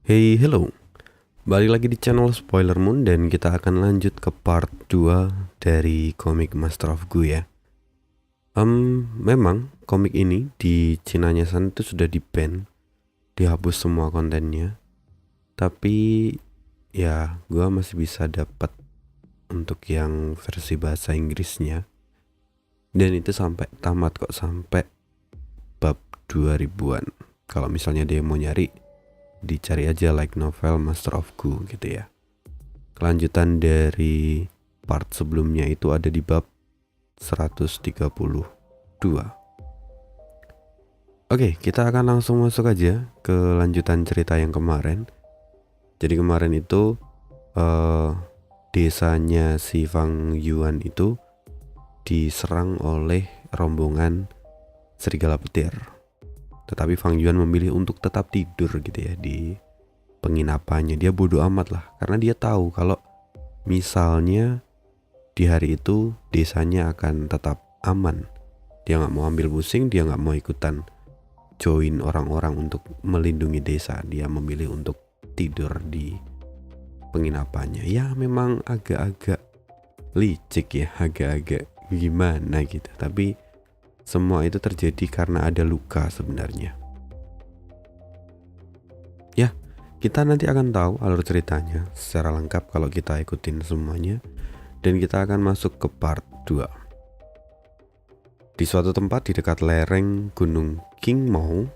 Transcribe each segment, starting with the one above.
Hey, hello. Balik lagi di channel Spoiler Moon dan kita akan lanjut ke part 2 dari komik Master of Gu ya. Memang komik ini di Cinanya sana itu sudah di-ban, dihapus semua kontennya. Tapi ya, gua masih bisa dapat untuk yang versi bahasa Inggrisnya. Dan itu sampai tamat kok, sampai bab 2000-an. Kalau misalnya dia mau nyari, dicari aja light novel Master of Gu gitu ya. Kelanjutan dari part sebelumnya itu ada di bab 132. Oke, kita akan langsung masuk aja ke lanjutan cerita yang kemarin. Jadi kemarin itu desanya si Fang Yuan itu diserang oleh rombongan serigala petir. Tetapi Fang Yuan memilih untuk tetap tidur gitu ya di penginapannya. Dia bodoh amat lah, karena dia tahu kalau misalnya di hari itu desanya akan tetap aman. Dia nggak mau ambil pusing, dia nggak mau ikutan join orang-orang untuk melindungi desa. Dia memilih untuk tidur di penginapannya. Ya memang agak-agak licik ya, agak-agak gimana gitu. Tapi semua itu terjadi karena ada luka sebenarnya. Ya, kita nanti akan tahu alur ceritanya secara lengkap kalau kita ikutin semuanya. Dan kita akan masuk ke part 2. Di suatu tempat di dekat lereng Gunung Qingmou,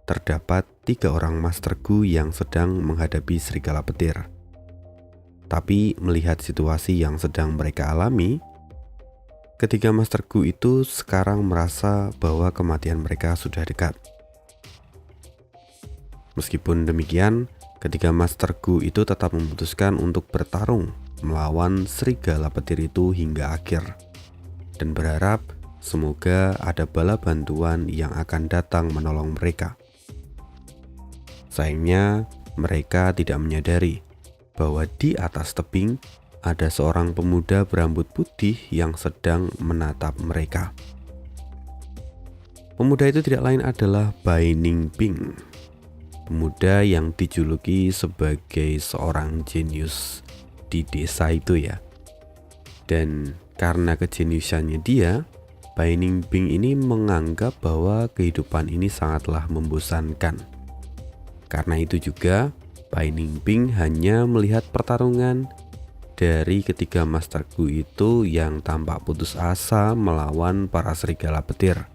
terdapat 3 orang Master Gu yang sedang menghadapi serigala petir. Tapi melihat situasi yang sedang mereka alami, ketiga Master Gu itu sekarang merasa bahwa kematian mereka sudah dekat. Meskipun demikian, ketiga Master Gu itu tetap memutuskan untuk bertarung melawan serigala petir itu hingga akhir, dan berharap semoga ada bala bantuan yang akan datang menolong mereka. Sayangnya, mereka tidak menyadari bahwa di atas tebing ada seorang pemuda berambut putih yang sedang menatap mereka. Pemuda itu tidak lain adalah Bai Ningping, pemuda yang dijuluki sebagai seorang jenius di desa itu ya. Dan karena kejeniusannya dia, Bai Ningping ini menganggap bahwa kehidupan ini sangatlah membosankan. Karena itu juga Bai Ningping hanya melihat pertarungan dari ketiga Master Gu itu yang tampak putus asa melawan para serigala petir.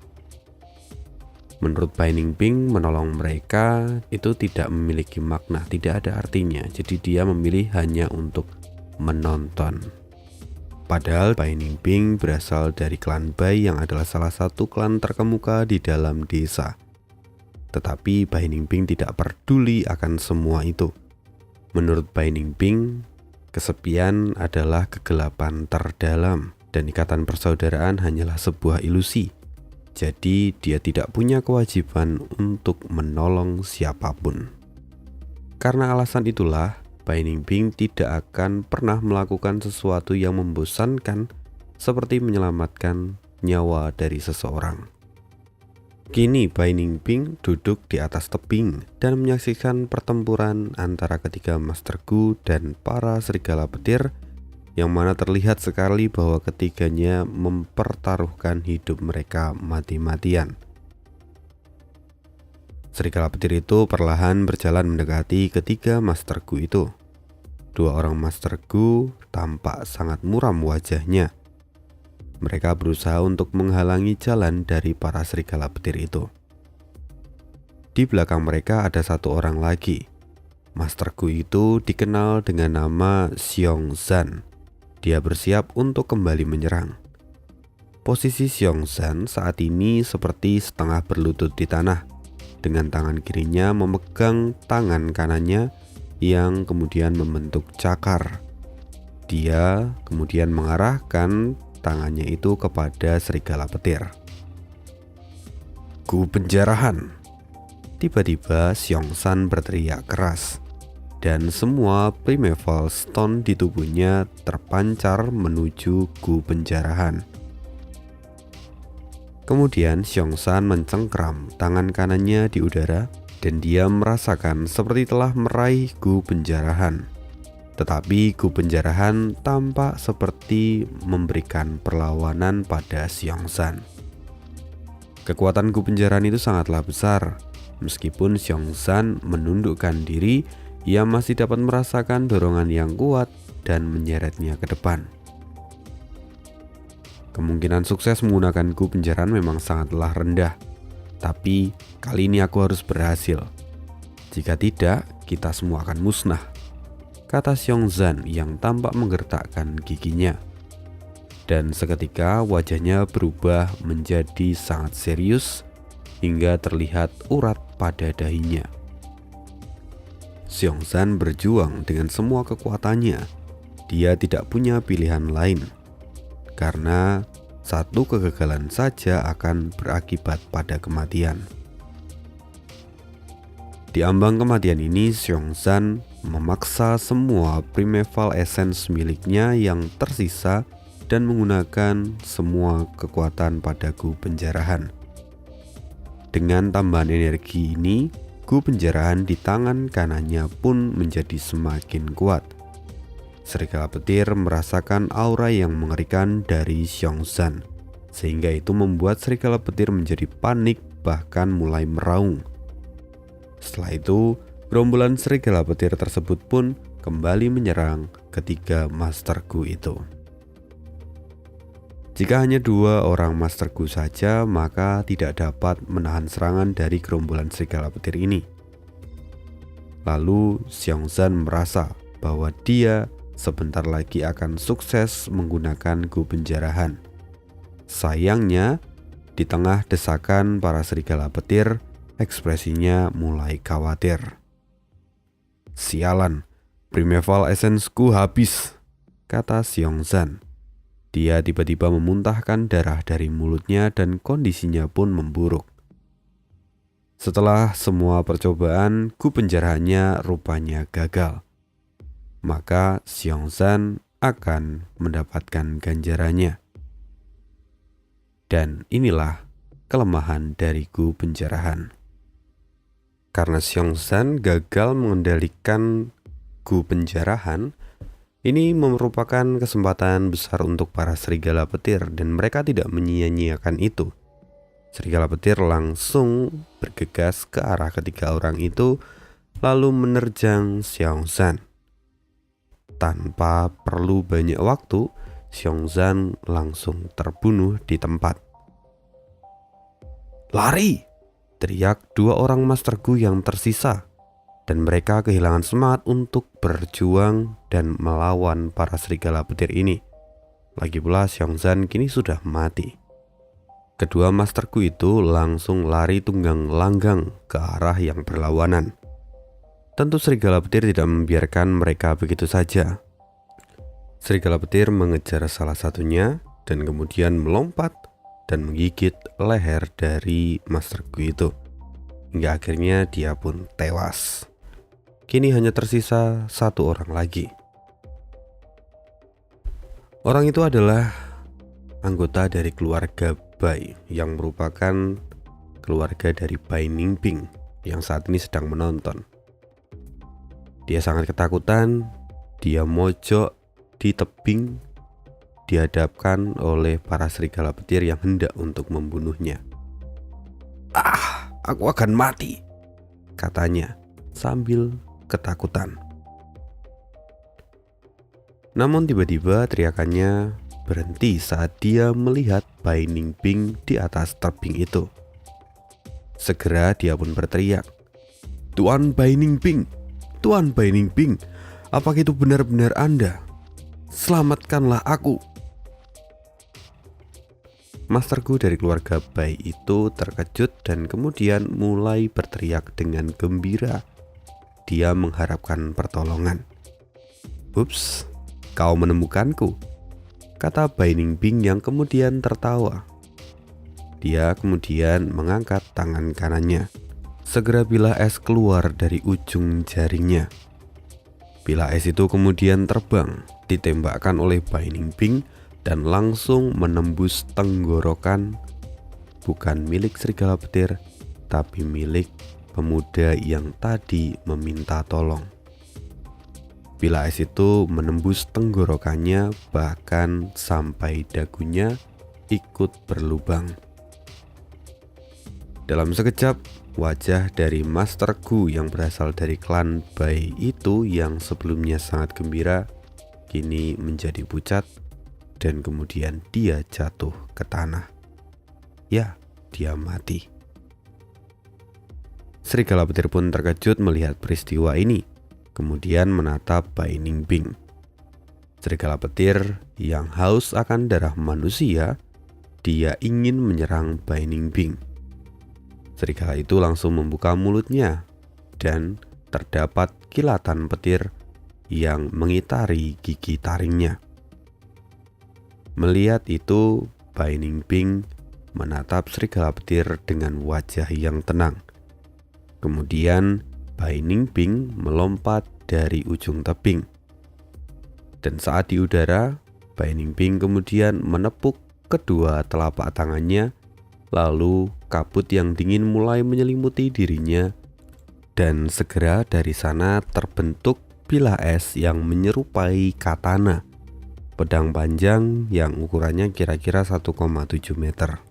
Menurut Bai Ningping, menolong mereka itu tidak memiliki makna, tidak ada artinya. Jadi dia memilih hanya untuk menonton. Padahal Bai Ningping berasal dari klan Bai yang adalah salah satu klan terkemuka di dalam desa. Tetapi Bai Ningping tidak peduli akan semua itu. Menurut Bai Ningping, kesepian adalah kegelapan terdalam dan ikatan persaudaraan hanyalah sebuah ilusi. Jadi dia tidak punya kewajiban untuk menolong siapapun. Karena alasan itulah, Bai Ningping tidak akan pernah melakukan sesuatu yang membosankan seperti menyelamatkan nyawa dari seseorang. Kini Bai Ningping duduk di atas tebing dan menyaksikan pertempuran antara ketiga Master Gu dan para serigala petir, yang mana terlihat sekali bahwa ketiganya mempertaruhkan hidup mereka mati-matian. Serigala petir itu perlahan berjalan mendekati ketiga Master Gu itu. 2 orang Master Gu tampak sangat muram wajahnya. Mereka berusaha untuk menghalangi jalan dari para serigala petir itu. Di belakang mereka ada 1 orang lagi. Master Gu itu dikenal dengan nama Xiong Zhan. Dia bersiap untuk kembali menyerang. Posisi Xiong Zhan saat ini seperti setengah berlutut di tanah, dengan tangan kirinya memegang tangan kanannya yang kemudian membentuk cakar. Dia kemudian mengarahkan tangannya itu kepada serigala petir. "Gu penjarahan!" Tiba-tiba Xiong Zhan berteriak keras, dan semua primeval stone di tubuhnya terpancar menuju Gu penjarahan. Kemudian Xiong Zhan mencengkram tangan kanannya di udara dan dia merasakan seperti telah meraih Gu Penjarahan. Tetapi Gu Penjarahan tampak seperti memberikan perlawanan pada Xiongzhan. Kekuatan Gu Penjarahan itu sangatlah besar. Meskipun Xiongzhan menundukkan diri, ia masih dapat merasakan dorongan yang kuat dan menyeretnya ke depan. Kemungkinan sukses menggunakan Gu Penjarahan memang sangatlah rendah. Tapi kali ini aku harus berhasil. Jika tidak, kita semua akan musnah, kata Xiongzhan yang tampak menggertakkan giginya. Dan seketika wajahnya berubah menjadi sangat serius hingga terlihat urat pada dahinya. Xiongzhan berjuang dengan semua kekuatannya. Dia tidak punya pilihan lain, karena satu kegagalan saja akan berakibat pada kematian. Di ambang kematian ini, Xiongzhan memaksa semua primeval essence miliknya yang tersisa dan menggunakan semua kekuatan pada Gu Penjarahan. Dengan tambahan energi ini, Gu Penjarahan di tangan kanannya pun menjadi semakin kuat. Serigala petir merasakan aura yang mengerikan dari Xiongzhan, sehingga itu membuat serigala petir menjadi panik bahkan mulai meraung. Setelah itu, gerombolan serigala petir tersebut pun kembali menyerang ketiga Master Gu itu. Jika hanya 2 orang Master Gu saja, maka tidak dapat menahan serangan dari gerombolan serigala petir ini. Lalu Xiongzhan merasa bahwa dia sebentar lagi akan sukses menggunakan Gu Penjarahan. Sayangnya, di tengah desakan para serigala petir, ekspresinya mulai khawatir. Sialan, primeval essence-ku habis, kata Xiongzhan. Dia tiba-tiba memuntahkan darah dari mulutnya dan kondisinya pun memburuk. Setelah semua percobaan, Gu Penjarahannya rupanya gagal. Maka Xiongzhan akan mendapatkan ganjarannya. Dan inilah kelemahan dari Gu Penjarahan. Karena Xiongzhan gagal mengendalikan Gu Penjarahan, ini merupakan kesempatan besar untuk para serigala petir dan mereka tidak menyia-nyiakan itu. Serigala petir langsung bergegas ke arah ketiga orang itu lalu menerjang Xiongzhan. Tanpa perlu banyak waktu, Xiongzhan langsung terbunuh di tempat. "Lari!" teriak 2 orang Master Gu yang tersisa, dan mereka kehilangan semangat untuk berjuang dan melawan para serigala petir ini. Lagi pula Xiongzhan kini sudah mati. Kedua Master Gu itu langsung lari tunggang langgang ke arah yang berlawanan. Tentu serigala petir tidak membiarkan mereka begitu saja. Serigala petir mengejar salah satunya dan kemudian melompat dan menggigit leher dari Master Gu itu. Hingga akhirnya dia pun tewas. Kini hanya tersisa 1 orang lagi. Orang itu adalah anggota dari keluarga Bai yang merupakan keluarga dari Bai Ningping yang saat ini sedang menonton. Dia sangat ketakutan, dia mojok di tebing dihadapkan oleh para serigala petir yang hendak untuk membunuhnya. Aku akan mati," katanya sambil ketakutan. Namun tiba-tiba teriakannya berhenti saat dia melihat Bai Ningping di atas tebing itu. Segera dia pun berteriak, "Tuan Bai Ningping, Tuan Bai Ningping, apakah itu benar-benar Anda? Selamatkanlah aku." Master Gu dari keluarga Bai itu terkejut dan kemudian mulai berteriak dengan gembira. Dia mengharapkan pertolongan. "Ups, kau menemukanku," kata Bai Ningping yang kemudian tertawa. Dia kemudian mengangkat tangan kanannya. Segera bilah es keluar dari ujung jaringnya. Bilah es itu kemudian terbang, ditembakkan oleh Bai Ningping dan langsung menembus tenggorokan bukan milik serigala petir, tapi milik pemuda yang tadi meminta tolong. Bila es itu menembus tenggorokannya, bahkan sampai dagunya ikut berlubang. Dalam sekejap, wajah dari Master Gu yang berasal dari klan Bai itu yang sebelumnya sangat gembira, kini menjadi pucat dan kemudian dia jatuh ke tanah. Ya, dia mati. Serigala petir pun terkejut melihat peristiwa ini, kemudian menatap Bai Ningbing. Serigala petir yang haus akan darah manusia, dia ingin menyerang Bai Ningbing. Serigala itu langsung membuka mulutnya dan terdapat kilatan petir yang mengitari gigi taringnya. Melihat itu, Bai Ningbing menatap serigala petir dengan wajah yang tenang. Kemudian Bai Ningbing melompat dari ujung tebing. Dan saat di udara, Bai Ningbing kemudian menepuk kedua telapak tangannya, lalu kabut yang dingin mulai menyelimuti dirinya, dan segera dari sana terbentuk bilah es yang menyerupai katana, pedang panjang yang ukurannya kira-kira 1,7 meter.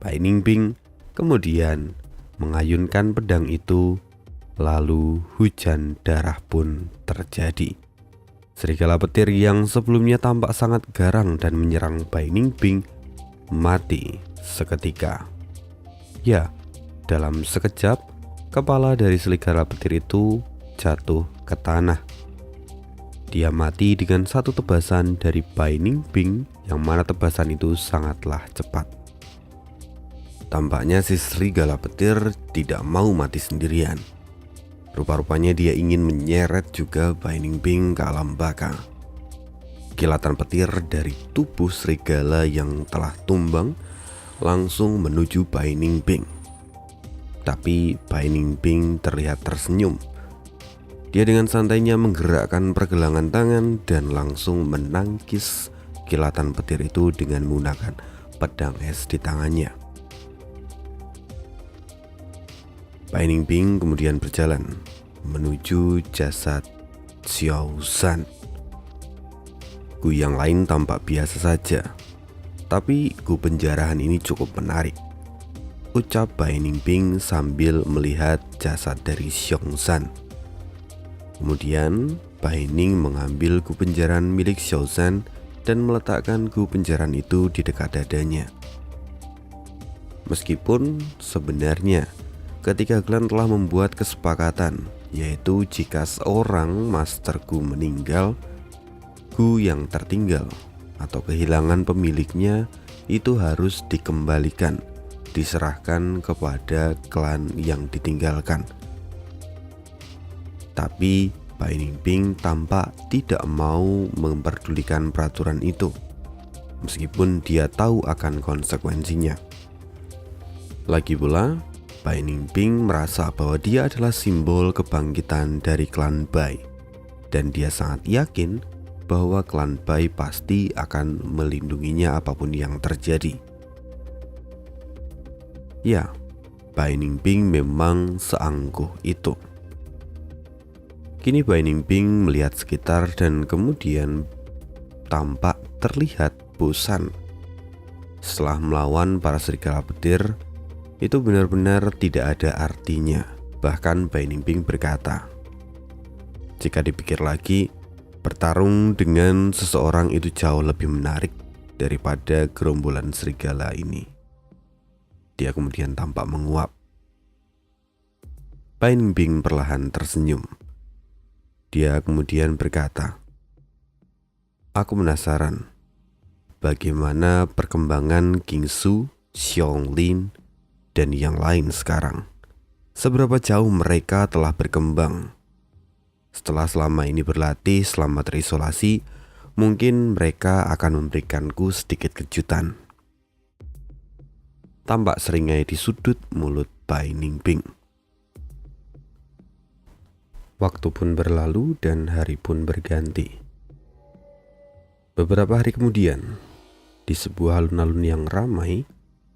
Bai Ningbing kemudian mengayunkan pedang itu, lalu hujan darah pun terjadi. Serigala petir yang sebelumnya tampak sangat garang dan menyerang Bai Ningbing mati seketika. Ya, dalam sekejap kepala dari serigala petir itu jatuh ke tanah. Dia mati dengan satu tebasan dari Bai Ningbing, yang mana tebasan itu sangatlah cepat. Tampaknya si serigala petir tidak mau mati sendirian. Rupa-rupanya dia ingin menyeret juga Bai Ningbing ke alam baka. Kilatan petir dari tubuh serigala yang telah tumbang langsung menuju Bai Ningbing. Tapi Bai Ningbing terlihat tersenyum. Dia dengan santainya menggerakkan pergelangan tangan dan langsung menangkis kilatan petir itu dengan menggunakan pedang es di tangannya. Bai Ningbing kemudian berjalan menuju jasad Xiao Zhan. Gu yang lain tampak biasa saja, tapi gu penjarahan ini cukup menarik, ucap Bai Ningbing sambil melihat jasad dari Xiao Zhan. Kemudian Bai Ning mengambil gu penjarahan milik Xiao Zhan dan meletakkan gu penjarahan itu di dekat dadanya. Meskipun sebenarnya ketika klan telah membuat kesepakatan, yaitu jika seorang Master Gu meninggal, gu yang tertinggal atau kehilangan pemiliknya itu harus dikembalikan, diserahkan kepada klan yang ditinggalkan. Tapi Bai Ningbing tampak tidak mau memperdulikan peraturan itu, meskipun dia tahu akan konsekuensinya. Lagi pula, Bai Ningbing merasa bahwa dia adalah simbol kebangkitan dari klan Bai, dan dia sangat yakin bahwa klan Bai pasti akan melindunginya apapun yang terjadi. Ya, Bai Ningbing memang seangkuh itu. Kini Bai Ningbing melihat sekitar dan kemudian tampak terlihat bosan. Setelah melawan para serigala petir, itu benar-benar tidak ada artinya. Bahkan Bai Ningbing berkata, jika dipikir lagi, bertarung dengan seseorang itu jauh lebih menarik daripada gerombolan serigala ini. Dia kemudian tampak menguap. Bai Ningbing perlahan tersenyum. Dia kemudian berkata, aku penasaran bagaimana perkembangan King Su, Xiongling, dan yang lain sekarang. Seberapa jauh mereka telah berkembang. Setelah selama ini berlatih selama terisolasi, mungkin mereka akan memberikanku sedikit kejutan. Tampak seringai di sudut mulut Bai Ningbing. Waktu pun berlalu dan hari pun berganti. Beberapa hari kemudian, di sebuah alun-alun yang ramai,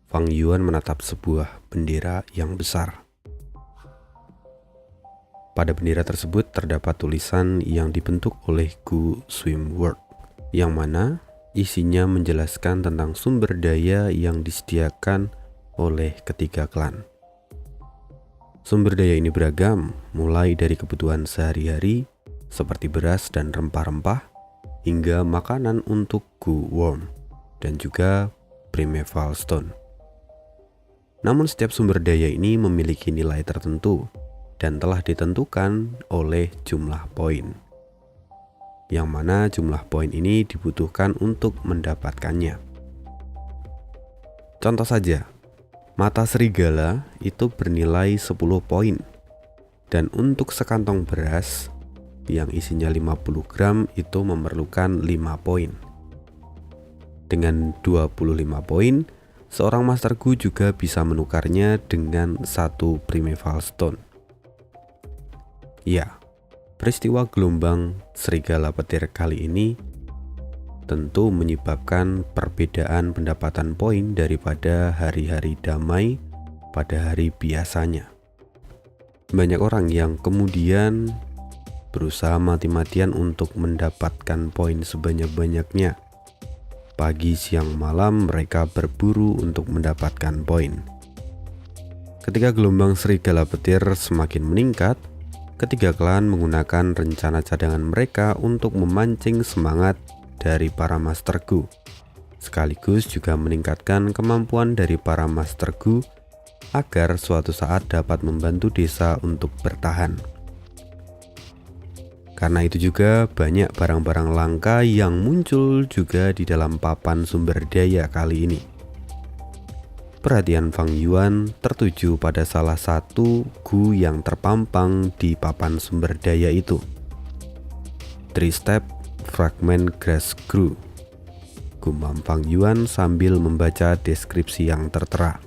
Fang Yuan menatap sebuah bendera yang besar. Pada bendera tersebut terdapat tulisan yang dibentuk oleh Gu Swimworld, yang mana isinya menjelaskan tentang sumber daya yang disediakan oleh ketiga klan. Sumber daya ini beragam, mulai dari kebutuhan sehari-hari seperti beras dan rempah-rempah, hingga makanan untuk Gu Worm dan juga Primeval Stone. Namun setiap sumber daya ini memiliki nilai tertentu dan telah ditentukan oleh jumlah poin, yang mana jumlah poin ini dibutuhkan untuk mendapatkannya. Contoh saja, mata serigala itu bernilai 10 poin, dan untuk sekantong beras yang isinya 50 gram itu memerlukan 5 poin. Dengan 25 poin, seorang Master Gu juga bisa menukarnya dengan 1 Primeval Stone. Ya, peristiwa gelombang serigala petir kali ini tentu menyebabkan perbedaan pendapatan poin daripada hari-hari damai pada hari biasanya. Banyak orang yang kemudian berusaha mati-matian untuk mendapatkan poin sebanyak-banyaknya. Pagi, siang, malam mereka berburu untuk mendapatkan poin. Ketika gelombang serigala petir semakin meningkat, ketiga klan menggunakan rencana cadangan mereka untuk memancing semangat dari para Master Gu, sekaligus juga meningkatkan kemampuan dari para Master Gu agar suatu saat dapat membantu desa untuk bertahan. Karena itu juga banyak barang-barang langka yang muncul juga di dalam papan sumber daya kali ini. Perhatian Fang Yuan tertuju pada salah satu Gu yang terpampang di papan sumber daya itu. 3-step fragment grass grew, gumam Fang Yuan sambil membaca deskripsi yang tertera.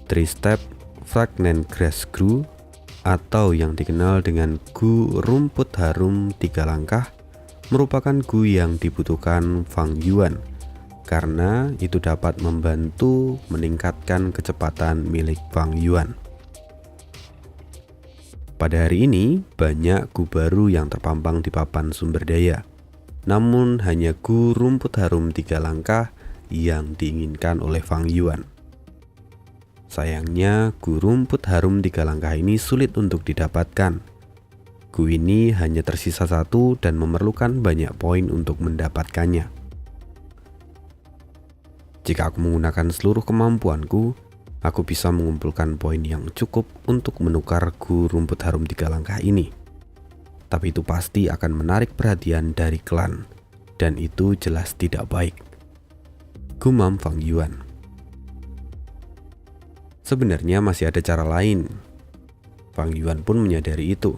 3-step fragment grass grew, atau yang dikenal dengan Gu rumput harum 3 langkah, merupakan Gu yang dibutuhkan Fang Yuan karena itu dapat membantu meningkatkan kecepatan milik Fang Yuan. Pada hari ini, banyak Gu baru yang terpampang di papan sumber daya. Namun hanya Gu rumput harum 3 langkah yang diinginkan oleh Fang Yuan. Sayangnya, Gu rumput harum 3 langkah ini sulit untuk didapatkan. Gu ini hanya tersisa 1 dan memerlukan banyak poin untuk mendapatkannya. Jika aku menggunakan seluruh kemampuanku, aku bisa mengumpulkan poin yang cukup untuk menukar Gu rumput harum 3 langkah ini. Tapi itu pasti akan menarik perhatian dari klan, dan itu jelas tidak baik, gumam Fang Yuan. Sebenarnya masih ada cara lain. Fang Yuan pun menyadari itu,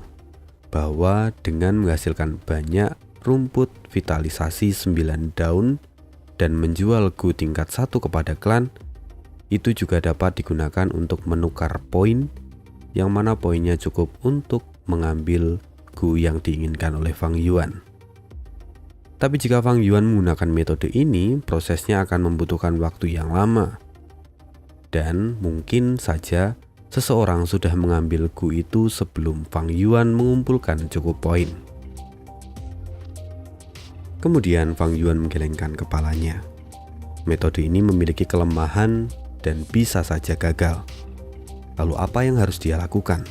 bahwa dengan menghasilkan banyak rumput vitalisasi 9 daun dan menjual Gu tingkat 1 kepada klan, itu juga dapat digunakan untuk menukar poin, yang mana poinnya cukup untuk mengambil Gu yang diinginkan oleh Fang Yuan. Tapi jika Fang Yuan menggunakan metode ini, prosesnya akan membutuhkan waktu yang lama. Dan mungkin saja seseorang sudah mengambil Gu itu sebelum Fang Yuan mengumpulkan cukup poin. Kemudian Fang Yuan menggelengkan kepalanya. Metode ini memiliki kelemahan dan bisa saja gagal. Lalu apa yang harus dia lakukan?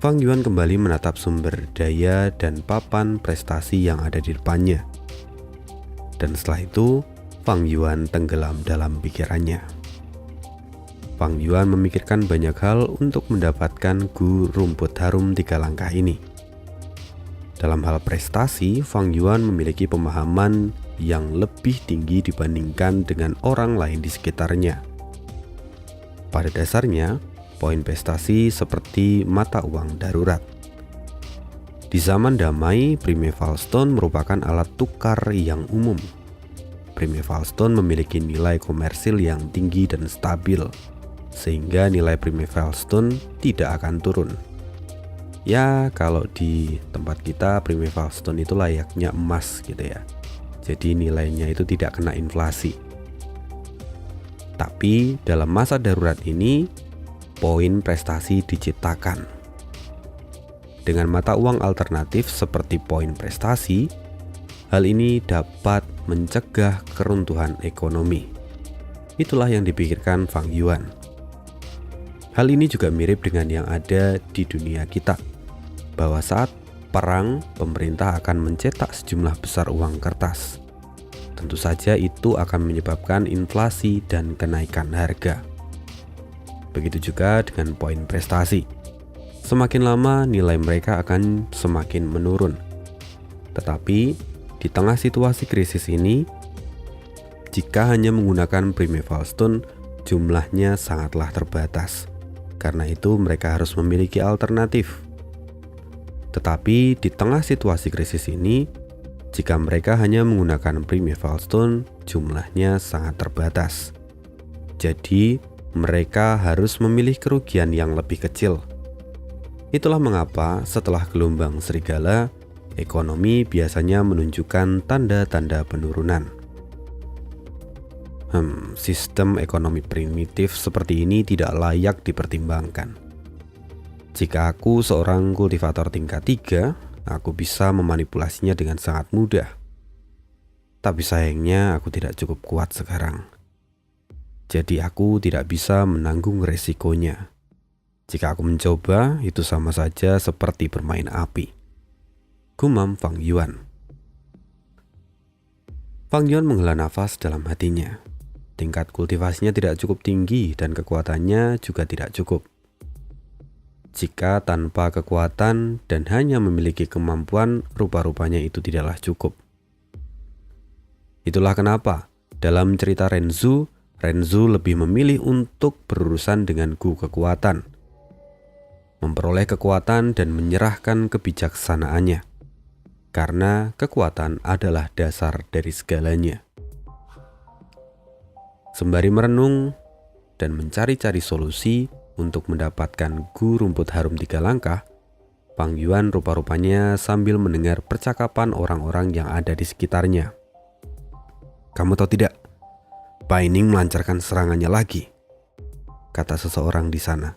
Fang Yuan kembali menatap sumber daya dan papan prestasi yang ada di depannya. Dan setelah itu, Fang Yuan tenggelam dalam pikirannya. Fang Yuan memikirkan banyak hal untuk mendapatkan Gu rumput harum 3 langkah ini. Dalam hal prestasi, Fang Yuan memiliki pemahaman yang lebih tinggi dibandingkan dengan orang lain di sekitarnya. Pada dasarnya, poin prestasi seperti mata uang darurat. Di zaman damai, Primeval Stone merupakan alat tukar yang umum. Primeval Stone memiliki nilai komersil yang tinggi dan stabil, sehingga nilai Primeval Stone tidak akan turun. Ya, kalau di tempat kita Primeval Stone itu layaknya emas gitu ya. Jadi nilainya itu tidak kena inflasi. Tapi dalam masa darurat ini, poin prestasi diciptakan. Dengan mata uang alternatif seperti poin prestasi, hal ini dapat mencegah keruntuhan ekonomi. Itulah yang dipikirkan Fang Yuan. Hal ini juga mirip dengan yang ada di dunia kita, bahwa saat perang, pemerintah akan mencetak sejumlah besar uang kertas. Tentu saja itu akan menyebabkan inflasi dan kenaikan harga. Begitu juga dengan poin prestasi. Semakin lama nilai mereka akan semakin menurun. Tetapi di tengah situasi krisis ini, jika hanya menggunakan prime milestone, jumlahnya sangatlah terbatas. Karena itu mereka harus memiliki alternatif. Tetapi di tengah situasi krisis ini, jika mereka hanya menggunakan prime milestone, jumlahnya sangat terbatas. Jadi, mereka harus memilih kerugian yang lebih kecil. Itulah mengapa setelah gelombang serigala, ekonomi biasanya menunjukkan tanda-tanda penurunan. Sistem ekonomi primitif seperti ini tidak layak dipertimbangkan. Jika aku seorang kultivator tingkat 3, aku bisa memanipulasinya dengan sangat mudah. Tapi sayangnya aku tidak cukup kuat sekarang. Jadi aku tidak bisa menanggung resikonya. Jika aku mencoba, itu sama saja seperti bermain api. Gumam Fang Yuan. Fang Yuan menghela nafas dalam hatinya. Tingkat kultivasinya tidak cukup tinggi dan kekuatannya juga tidak cukup. Jika tanpa kekuatan dan hanya memiliki kemampuan, rupa-rupanya itu tidaklah cukup. Itulah kenapa dalam cerita Renzu lebih memilih untuk berurusan dengan Gu kekuatan, memperoleh kekuatan dan menyerahkan kebijaksanaannya, karena kekuatan adalah dasar dari segalanya. Sembari merenung dan mencari-cari solusi untuk mendapatkan Gu rumput harum 3 langkah, Fang Yuan rupa-rupanya sambil mendengar percakapan orang-orang yang ada di sekitarnya. "Kamu tahu tidak, Bai Ning melancarkan serangannya lagi," kata seseorang di sana.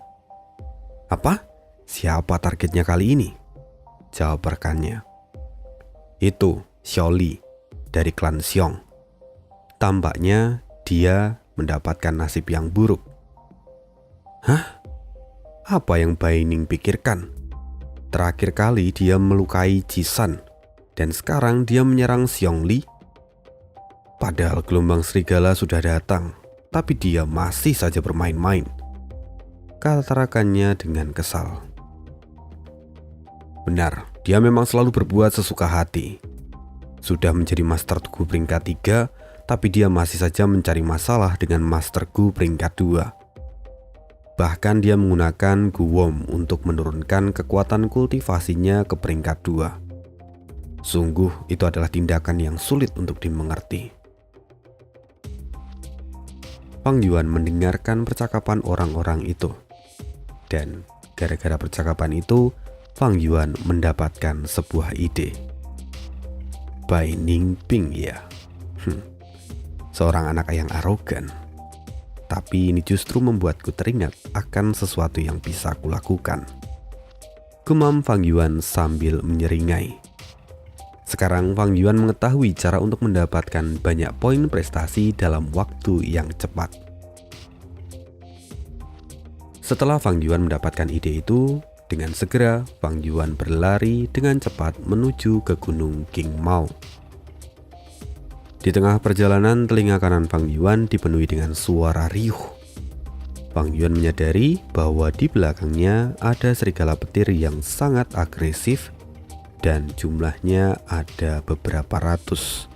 "Apa? Siapa targetnya kali ini?" jawab rekannya. "Itu Xiao Li dari klan Xiong. Tampaknya dia mendapatkan nasib yang buruk." "Hah? Apa yang Bai Ning pikirkan? Terakhir kali dia melukai Jisan, dan sekarang dia menyerang Xiong Li. Padahal gelombang serigala sudah datang, tapi dia masih saja bermain-main," kata rekannya dengan kesal. "Benar, dia memang selalu berbuat sesuka hati. Sudah menjadi Master Gu peringkat 3, tapi dia masih saja mencari masalah dengan Master Gu peringkat 2. Bahkan dia menggunakan Gu Wom untuk menurunkan kekuatan kultivasinya ke peringkat 2. Sungguh itu adalah tindakan yang sulit untuk dimengerti." Fang Yuan mendengarkan percakapan orang-orang itu. Dan gara-gara percakapan itu, Fang Yuan mendapatkan sebuah ide. Bai Ning Ping ya. Seorang anak yang arogan. Tapi ini justru membuatku teringat akan sesuatu yang bisa kulakukan. Gumam Fang Yuan sambil menyeringai. Sekarang Fang Yuan mengetahui cara untuk mendapatkan banyak poin prestasi dalam waktu yang cepat. Setelah Fang Yuan mendapatkan ide itu, dengan segera Fang Yuan berlari dengan cepat menuju ke Gunung King Mao. Di tengah perjalanan, telinga kanan Fang Yuan dipenuhi dengan suara riuh. Fang Yuan menyadari bahwa di belakangnya ada serigala petir yang sangat agresif dan jumlahnya ada beberapa ratus.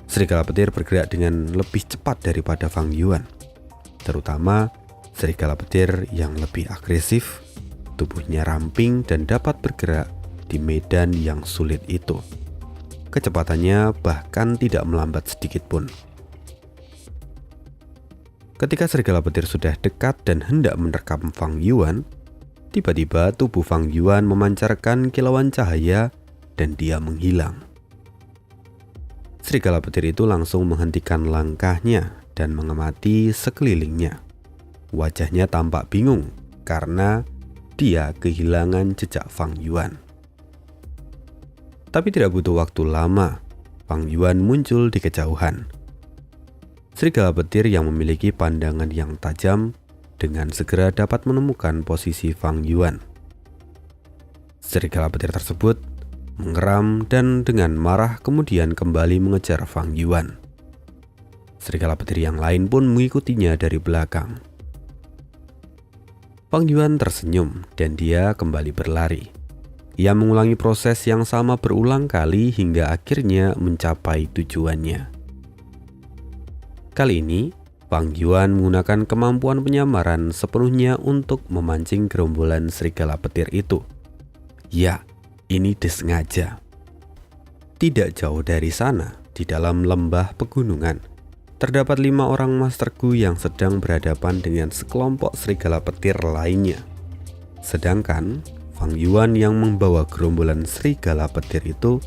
Serigala petir bergerak dengan lebih cepat daripada Fang Yuan, terutama serigala petir yang lebih agresif, tubuhnya ramping dan dapat bergerak di medan yang sulit itu. Kecepatannya bahkan tidak melambat sedikit pun. Ketika serigala petir sudah dekat dan hendak menerkam Fang Yuan, tiba-tiba tubuh Fang Yuan memancarkan kilauan cahaya dan dia menghilang. Serigala petir itu langsung menghentikan langkahnya dan mengamati sekelilingnya. wajahnya tampak bingung karena dia kehilangan jejak Fang Yuan. Tapi tidak butuh waktu lama, Fang Yuan muncul di kejauhan. Serigala petir yang memiliki pandangan yang tajam dengan segera dapat menemukan posisi Fang Yuan. Serigala petir tersebut mengeram dan dengan marah kemudian kembali mengejar Fang Yuan. Serigala petir yang lain pun mengikutinya dari belakang. Fang Yuan tersenyum dan dia kembali berlari. Ia mengulangi proses yang sama berulang kali hingga akhirnya mencapai tujuannya. Kali ini, Fang Yuan menggunakan kemampuan penyamaran sepenuhnya untuk memancing gerombolan serigala petir itu. Ya, ini disengaja. Tidak jauh dari sana, di dalam lembah pegunungan, terdapat 5 orang Master Gu yang sedang berhadapan dengan sekelompok serigala petir lainnya. Sedangkan Fang Yuan yang membawa gerombolan serigala petir itu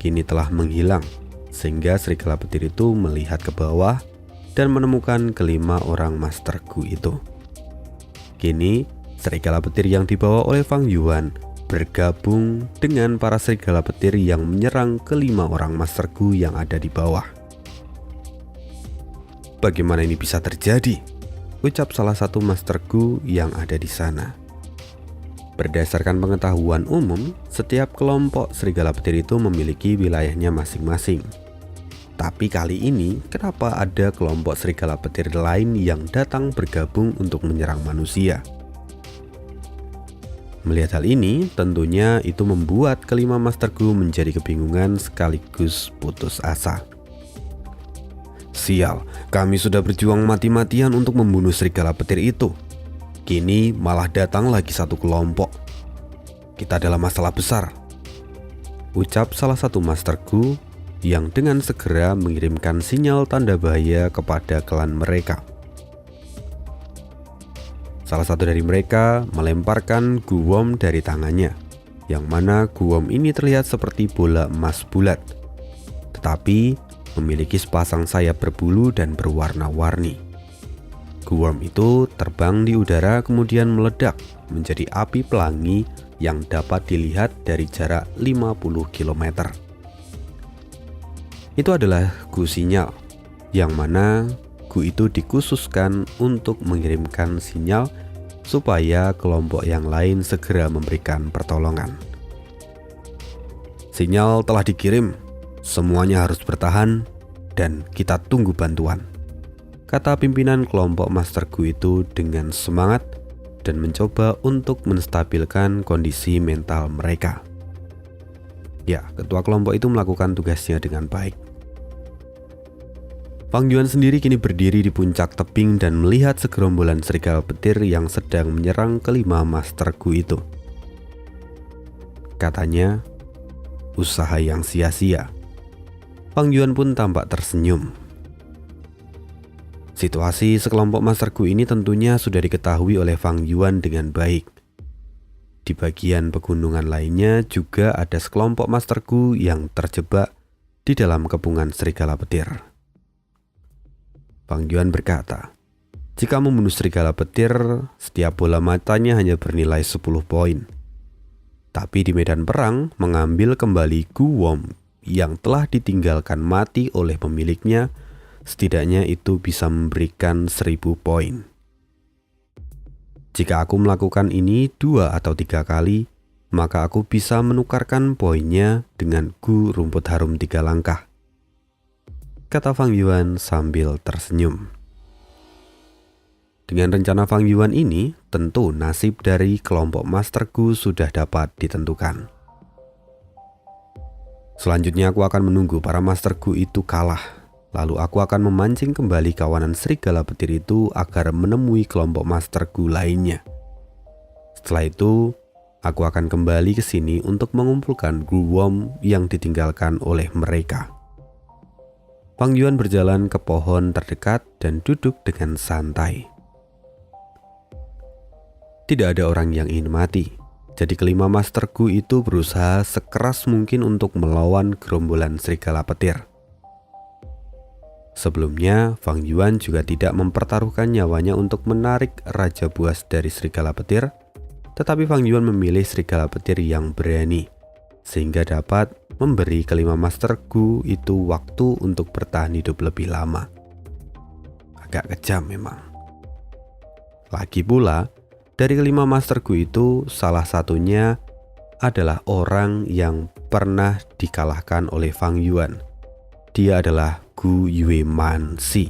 kini telah menghilang, sehingga serigala petir itu melihat ke bawah dan menemukan kelima orang Master Gu itu. Kini serigala petir yang dibawa oleh Fang Yuan bergabung dengan para serigala petir yang menyerang kelima orang Master Gu yang ada di bawah. Bagaimana ini bisa terjadi? Ucap salah satu Master Gu yang ada di sana. Berdasarkan pengetahuan umum, setiap kelompok serigala petir itu memiliki wilayahnya masing-masing. Tapi kali ini, kenapa ada kelompok serigala petir lain yang datang bergabung untuk menyerang manusia? Melihat hal ini, tentunya itu membuat kelima Master Gu menjadi kebingungan sekaligus putus asa. Sial, kami sudah berjuang mati-matian untuk membunuh serigala petir itu. Kini malah datang lagi satu kelompok. Kita dalam masalah besar, ucap salah satu Master Gu yang dengan segera mengirimkan sinyal tanda bahaya kepada klan mereka. Salah satu dari mereka melemparkan guwom dari tangannya, yang mana guwom ini terlihat seperti bola emas bulat, tetapi memiliki sepasang sayap berbulu dan berwarna-warni. Guwom itu terbang di udara kemudian meledak menjadi api pelangi yang dapat dilihat dari jarak 50 km. Itu adalah Gu sinyal, yang mana Gu itu dikhususkan untuk mengirimkan sinyal supaya kelompok yang lain segera memberikan pertolongan. Sinyal telah dikirim, semuanya harus bertahan dan kita tunggu bantuan, kata pimpinan kelompok Master Gu itu dengan semangat dan mencoba untuk menstabilkan kondisi mental mereka. Ya, ketua kelompok itu melakukan tugasnya dengan baik. Fang Yuan sendiri kini berdiri di puncak tebing dan melihat segerombolan serigala petir yang sedang menyerang kelima Master Gu itu. Katanya, usaha yang sia-sia. Fang Yuan pun tampak tersenyum. Situasi sekelompok Master Gu ini tentunya sudah diketahui oleh Fang Yuan dengan baik. Di bagian pegunungan lainnya juga ada sekelompok Master Gu yang terjebak di dalam kepungan serigala petir. Fang Yuan berkata, jika membunuh serigala petir, setiap bola matanya hanya bernilai 10 poin. Tapi di medan perang, mengambil kembali guwom yang telah ditinggalkan mati oleh pemiliknya, setidaknya itu bisa memberikan 1000 poin. Jika aku melakukan ini 2 atau 3 kali, maka aku bisa menukarkan poinnya dengan Gu rumput harum 3 langkah, kata Fang Yuan sambil tersenyum. Dengan rencana Fang Yuan ini, tentu nasib dari kelompok Master Gu sudah dapat ditentukan. Selanjutnya aku akan menunggu para Master Gu itu kalah. Lalu aku akan memancing kembali kawanan serigala petir itu agar menemui kelompok Master Gu lainnya. Setelah itu, aku akan kembali ke sini untuk mengumpulkan guwom yang ditinggalkan oleh mereka. Fang Yuan berjalan ke pohon terdekat dan duduk dengan santai. Tidak ada orang yang ingin mati. Jadi kelima Master Gu itu berusaha sekeras mungkin untuk melawan gerombolan serigala petir. Sebelumnya, Fang Yuan juga tidak mempertaruhkan nyawanya untuk menarik Raja Buas dari serigala petir, tetapi Fang Yuan memilih serigala petir yang berani, sehingga dapat memberi kelima Master Gu itu waktu untuk bertahan hidup lebih lama. Agak kejam memang. Lagi pula, dari kelima Master Gu itu, salah satunya adalah orang yang pernah dikalahkan oleh Fang Yuan. Dia adalah Gu Yuemansi.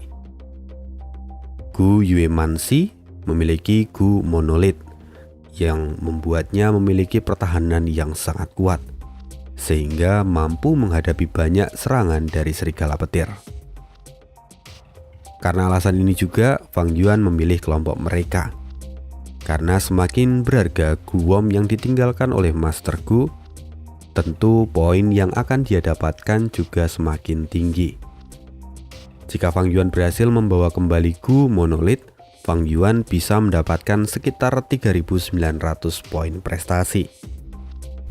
Gu Yuemansi memiliki Gu Monolith yang membuatnya memiliki pertahanan yang sangat kuat, sehingga mampu menghadapi banyak serangan dari serigala petir. Karena alasan ini juga, Fang Yuan memilih kelompok mereka. Karena semakin berharga Guwom yang ditinggalkan oleh Master Gu, tentu poin yang akan dia dapatkan juga semakin tinggi. Jika Fang Yuan berhasil membawa kembali Gu Monolith, Fang Yuan bisa mendapatkan sekitar 3.900 poin prestasi.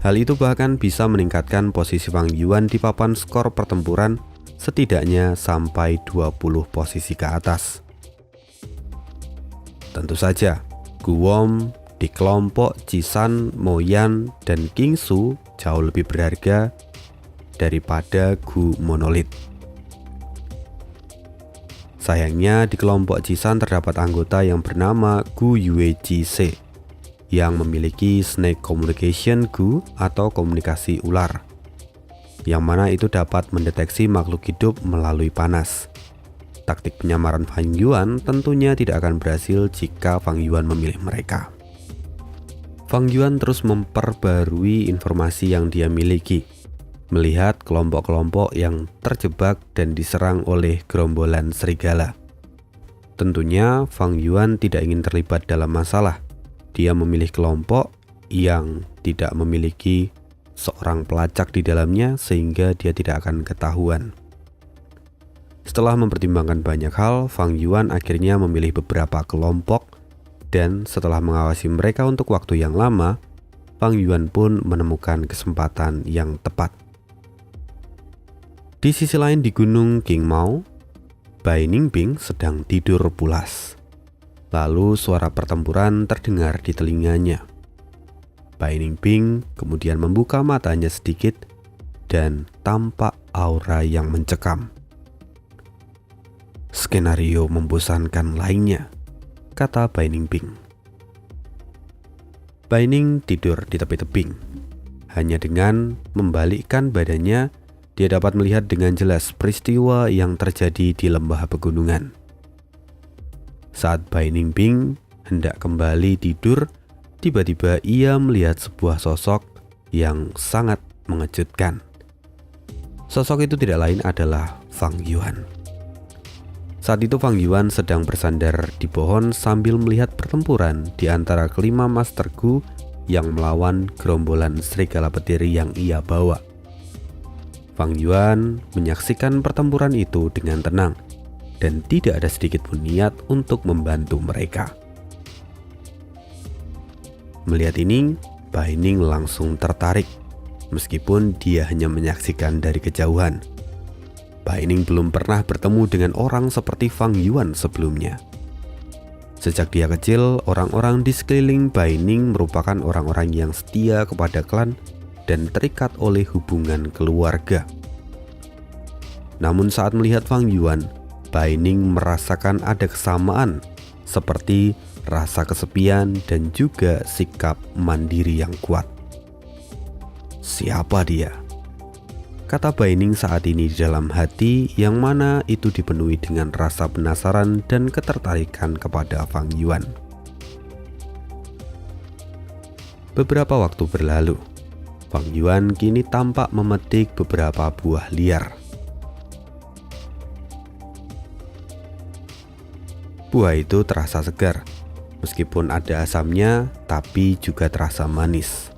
Hal itu bahkan bisa meningkatkan posisi Fang Yuan di papan skor pertempuran setidaknya sampai 20 posisi ke atas. Tentu saja, Guwom di kelompok Jisan, Moyan, dan Kingsu jauh lebih berharga daripada Gu Monolith. Sayangnya di kelompok Jisan terdapat anggota yang bernama Gu Yue Jise yang memiliki Snake Communication Gu atau komunikasi ular, yang mana itu dapat mendeteksi makhluk hidup melalui panas. Taktik penyamaran Fang Yuan tentunya tidak akan berhasil jika Fang Yuan memilih mereka. Fang Yuan terus memperbarui informasi yang dia miliki, melihat kelompok-kelompok yang terjebak dan diserang oleh gerombolan serigala. Tentunya Fang Yuan tidak ingin terlibat dalam masalah. Dia memilih kelompok yang tidak memiliki seorang pelacak di dalamnya sehingga dia tidak akan ketahuan. Setelah mempertimbangkan banyak hal, Fang Yuan akhirnya memilih beberapa kelompok, dan setelah mengawasi mereka untuk waktu yang lama, Fang Yuan pun menemukan kesempatan yang tepat. Di sisi lain di Gunung Qingmao, Bai Ningping sedang tidur pulas. Lalu suara pertempuran terdengar di telinganya. Bai Ningping kemudian membuka matanya sedikit dan tampak aura yang mencekam. Skenario membosankan lainnya, kata Bai Ningping. Bai Ning tidur di tepi tebing. Hanya dengan membalikkan badannya, dia dapat melihat dengan jelas peristiwa yang terjadi di lembah pegunungan. Saat Bai Ningping hendak kembali tidur, tiba-tiba ia melihat sebuah sosok yang sangat mengejutkan. Sosok itu tidak lain adalah Fang Yuan. Saat itu Fang Yuan sedang bersandar di pohon sambil melihat pertempuran di antara kelima Master Gu yang melawan gerombolan serigala petir yang ia bawa. Fang Yuan menyaksikan pertempuran itu dengan tenang dan tidak ada sedikit pun niat untuk membantu mereka. Melihat ini, Bai Ning langsung tertarik meskipun dia hanya menyaksikan dari kejauhan. Bai Ning belum pernah bertemu dengan orang seperti Fang Yuan sebelumnya. Sejak dia kecil, orang-orang di sekeliling Bai Ning merupakan orang-orang yang setia kepada klan dan terikat oleh hubungan keluarga. Namun saat melihat Fang Yuan, Bai Ning merasakan ada kesamaan seperti rasa kesepian dan juga sikap mandiri yang kuat. Siapa dia? Kata Bai Ning saat ini di dalam hati, yang mana itu dipenuhi dengan rasa penasaran dan ketertarikan kepada Fang Yuan. Beberapa waktu berlalu, Fang Yuan kini tampak memetik beberapa buah liar. Buah itu terasa segar, meskipun ada asamnya, tapi juga terasa manis.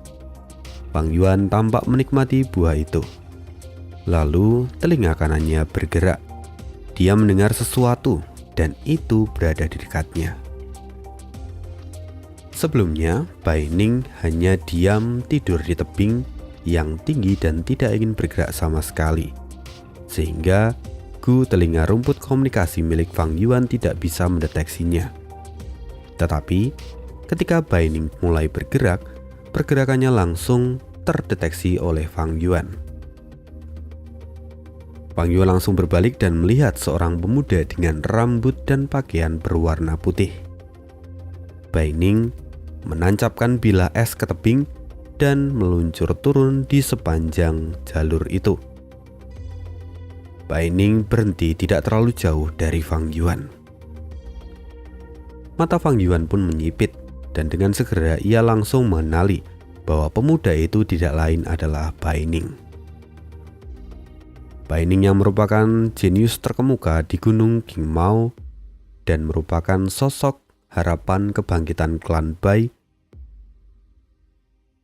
Fang Yuan tampak menikmati buah itu. Lalu telinga kanannya bergerak. Dia mendengar sesuatu dan itu berada di dekatnya. Sebelumnya, Bai Ning hanya diam tidur di tebing yang tinggi dan tidak ingin bergerak sama sekali. Sehingga Gu, telinga rumput komunikasi milik Fang Yuan tidak bisa mendeteksinya. Tetapi, ketika Bai Ning mulai bergerak, pergerakannya langsung terdeteksi oleh Fang Yuan. Fang Yuan langsung berbalik dan melihat seorang pemuda dengan rambut dan pakaian berwarna putih. Bai Ning menancapkan bilah es ke tebing dan meluncur turun di sepanjang jalur itu. Bai Ning berhenti tidak terlalu jauh dari Fang Yuan. Mata Fang Yuan pun menyipit dan dengan segera ia langsung mengenali bahwa pemuda itu tidak lain adalah Bai Ning. Bai Ning yang merupakan jenius terkemuka di Gunung Qingmao dan merupakan sosok harapan kebangkitan klan Bai,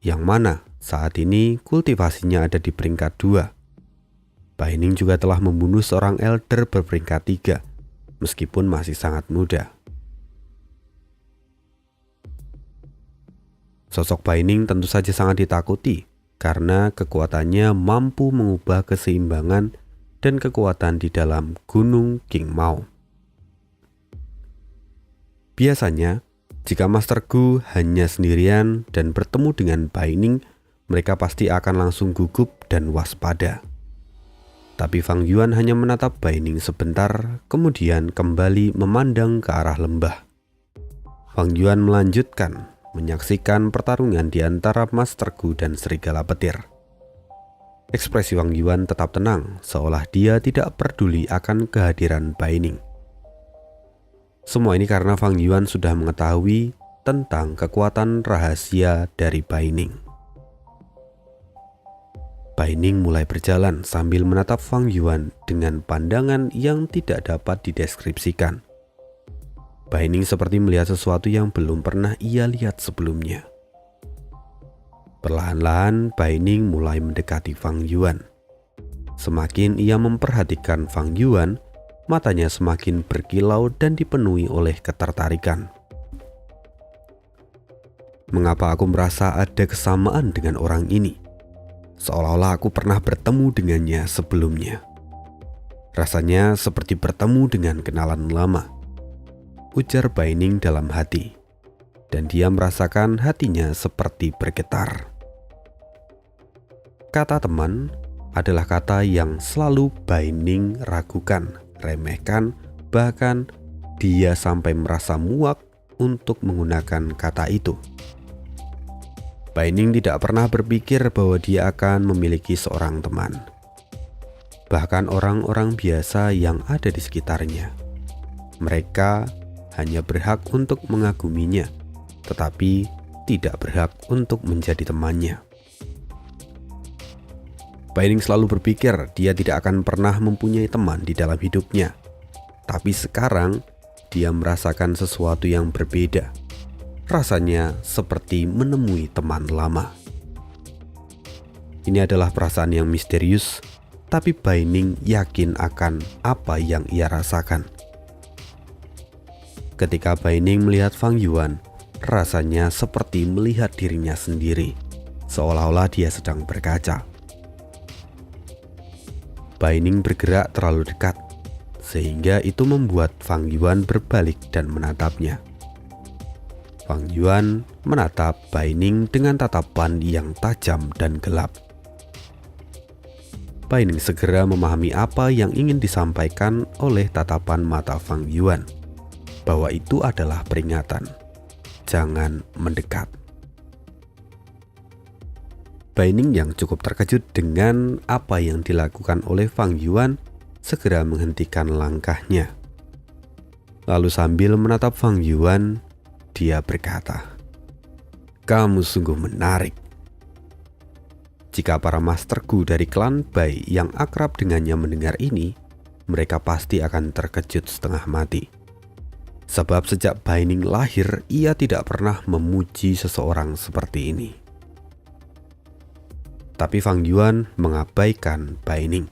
yang mana saat ini kultivasinya ada di peringkat 2. Bai Ning juga telah membunuh seorang elder berperingkat 3, meskipun masih sangat muda. Sosok Bai Ning tentu saja sangat ditakuti karena kekuatannya mampu mengubah keseimbangan dan kekuatan di dalam Gunung Qingmao. Biasanya, jika Master Gu hanya sendirian dan bertemu dengan Bai Ning, mereka pasti akan langsung gugup dan waspada. Tapi Fang Yuan hanya menatap Bai Ning sebentar, kemudian kembali memandang ke arah lembah. Fang Yuan melanjutkan menyaksikan pertarungan di antara Master Gu dan serigala petir. Ekspresi Fang Yuan tetap tenang, seolah dia tidak peduli akan kehadiran Bai Ning. Semua ini karena Fang Yuan sudah mengetahui tentang kekuatan rahasia dari Bai Ning. Bai Ning mulai berjalan sambil menatap Fang Yuan dengan pandangan yang tidak dapat dideskripsikan. Bai Ning seperti melihat sesuatu yang belum pernah ia lihat sebelumnya. Perlahan-lahan Bai Ning mulai mendekati Fang Yuan. Semakin ia memperhatikan Fang Yuan, matanya semakin berkilau dan dipenuhi oleh ketertarikan. Mengapa aku merasa ada kesamaan dengan orang ini? Seolah-olah aku pernah bertemu dengannya sebelumnya. Rasanya seperti bertemu dengan kenalan lama, ujar Bai Ning dalam hati, dan dia merasakan hatinya seperti bergetar. Kata teman adalah kata yang selalu Bai Ning ragukan, remehkan, bahkan dia sampai merasa muak untuk menggunakan kata itu. Bai Ning tidak pernah berpikir bahwa dia akan memiliki seorang teman, bahkan orang-orang biasa yang ada di sekitarnya. Mereka hanya berhak untuk mengaguminya, tetapi tidak berhak untuk menjadi temannya. Bai Ning selalu berpikir dia tidak akan pernah mempunyai teman di dalam hidupnya. Tapi sekarang dia merasakan sesuatu yang berbeda. Rasanya seperti menemui teman lama. Ini adalah perasaan yang misterius, tapi Bai Ning yakin akan apa yang ia rasakan. Ketika Bai Ning melihat Fang Yuan, rasanya seperti melihat dirinya sendiri, seolah-olah dia sedang berkaca. Bai Ning bergerak terlalu dekat, sehingga itu membuat Fang Yuan berbalik dan menatapnya. Fang Yuan menatap Bai Ning dengan tatapan yang tajam dan gelap. Bai Ning segera memahami apa yang ingin disampaikan oleh tatapan mata Fang Yuan, bahwa itu adalah peringatan. Jangan mendekat. Bai Ning yang cukup terkejut dengan apa yang dilakukan oleh Fang Yuan segera menghentikan langkahnya. Lalu sambil menatap Fang Yuan, dia berkata, "Kamu sungguh menarik." Jika para Master Gu dari klan Bai yang akrab dengannya mendengar ini, mereka pasti akan terkejut setengah mati. Sebab sejak Bai Ning lahir, ia tidak pernah memuji seseorang seperti ini. Tapi Fang Yuan mengabaikan Bai Ning.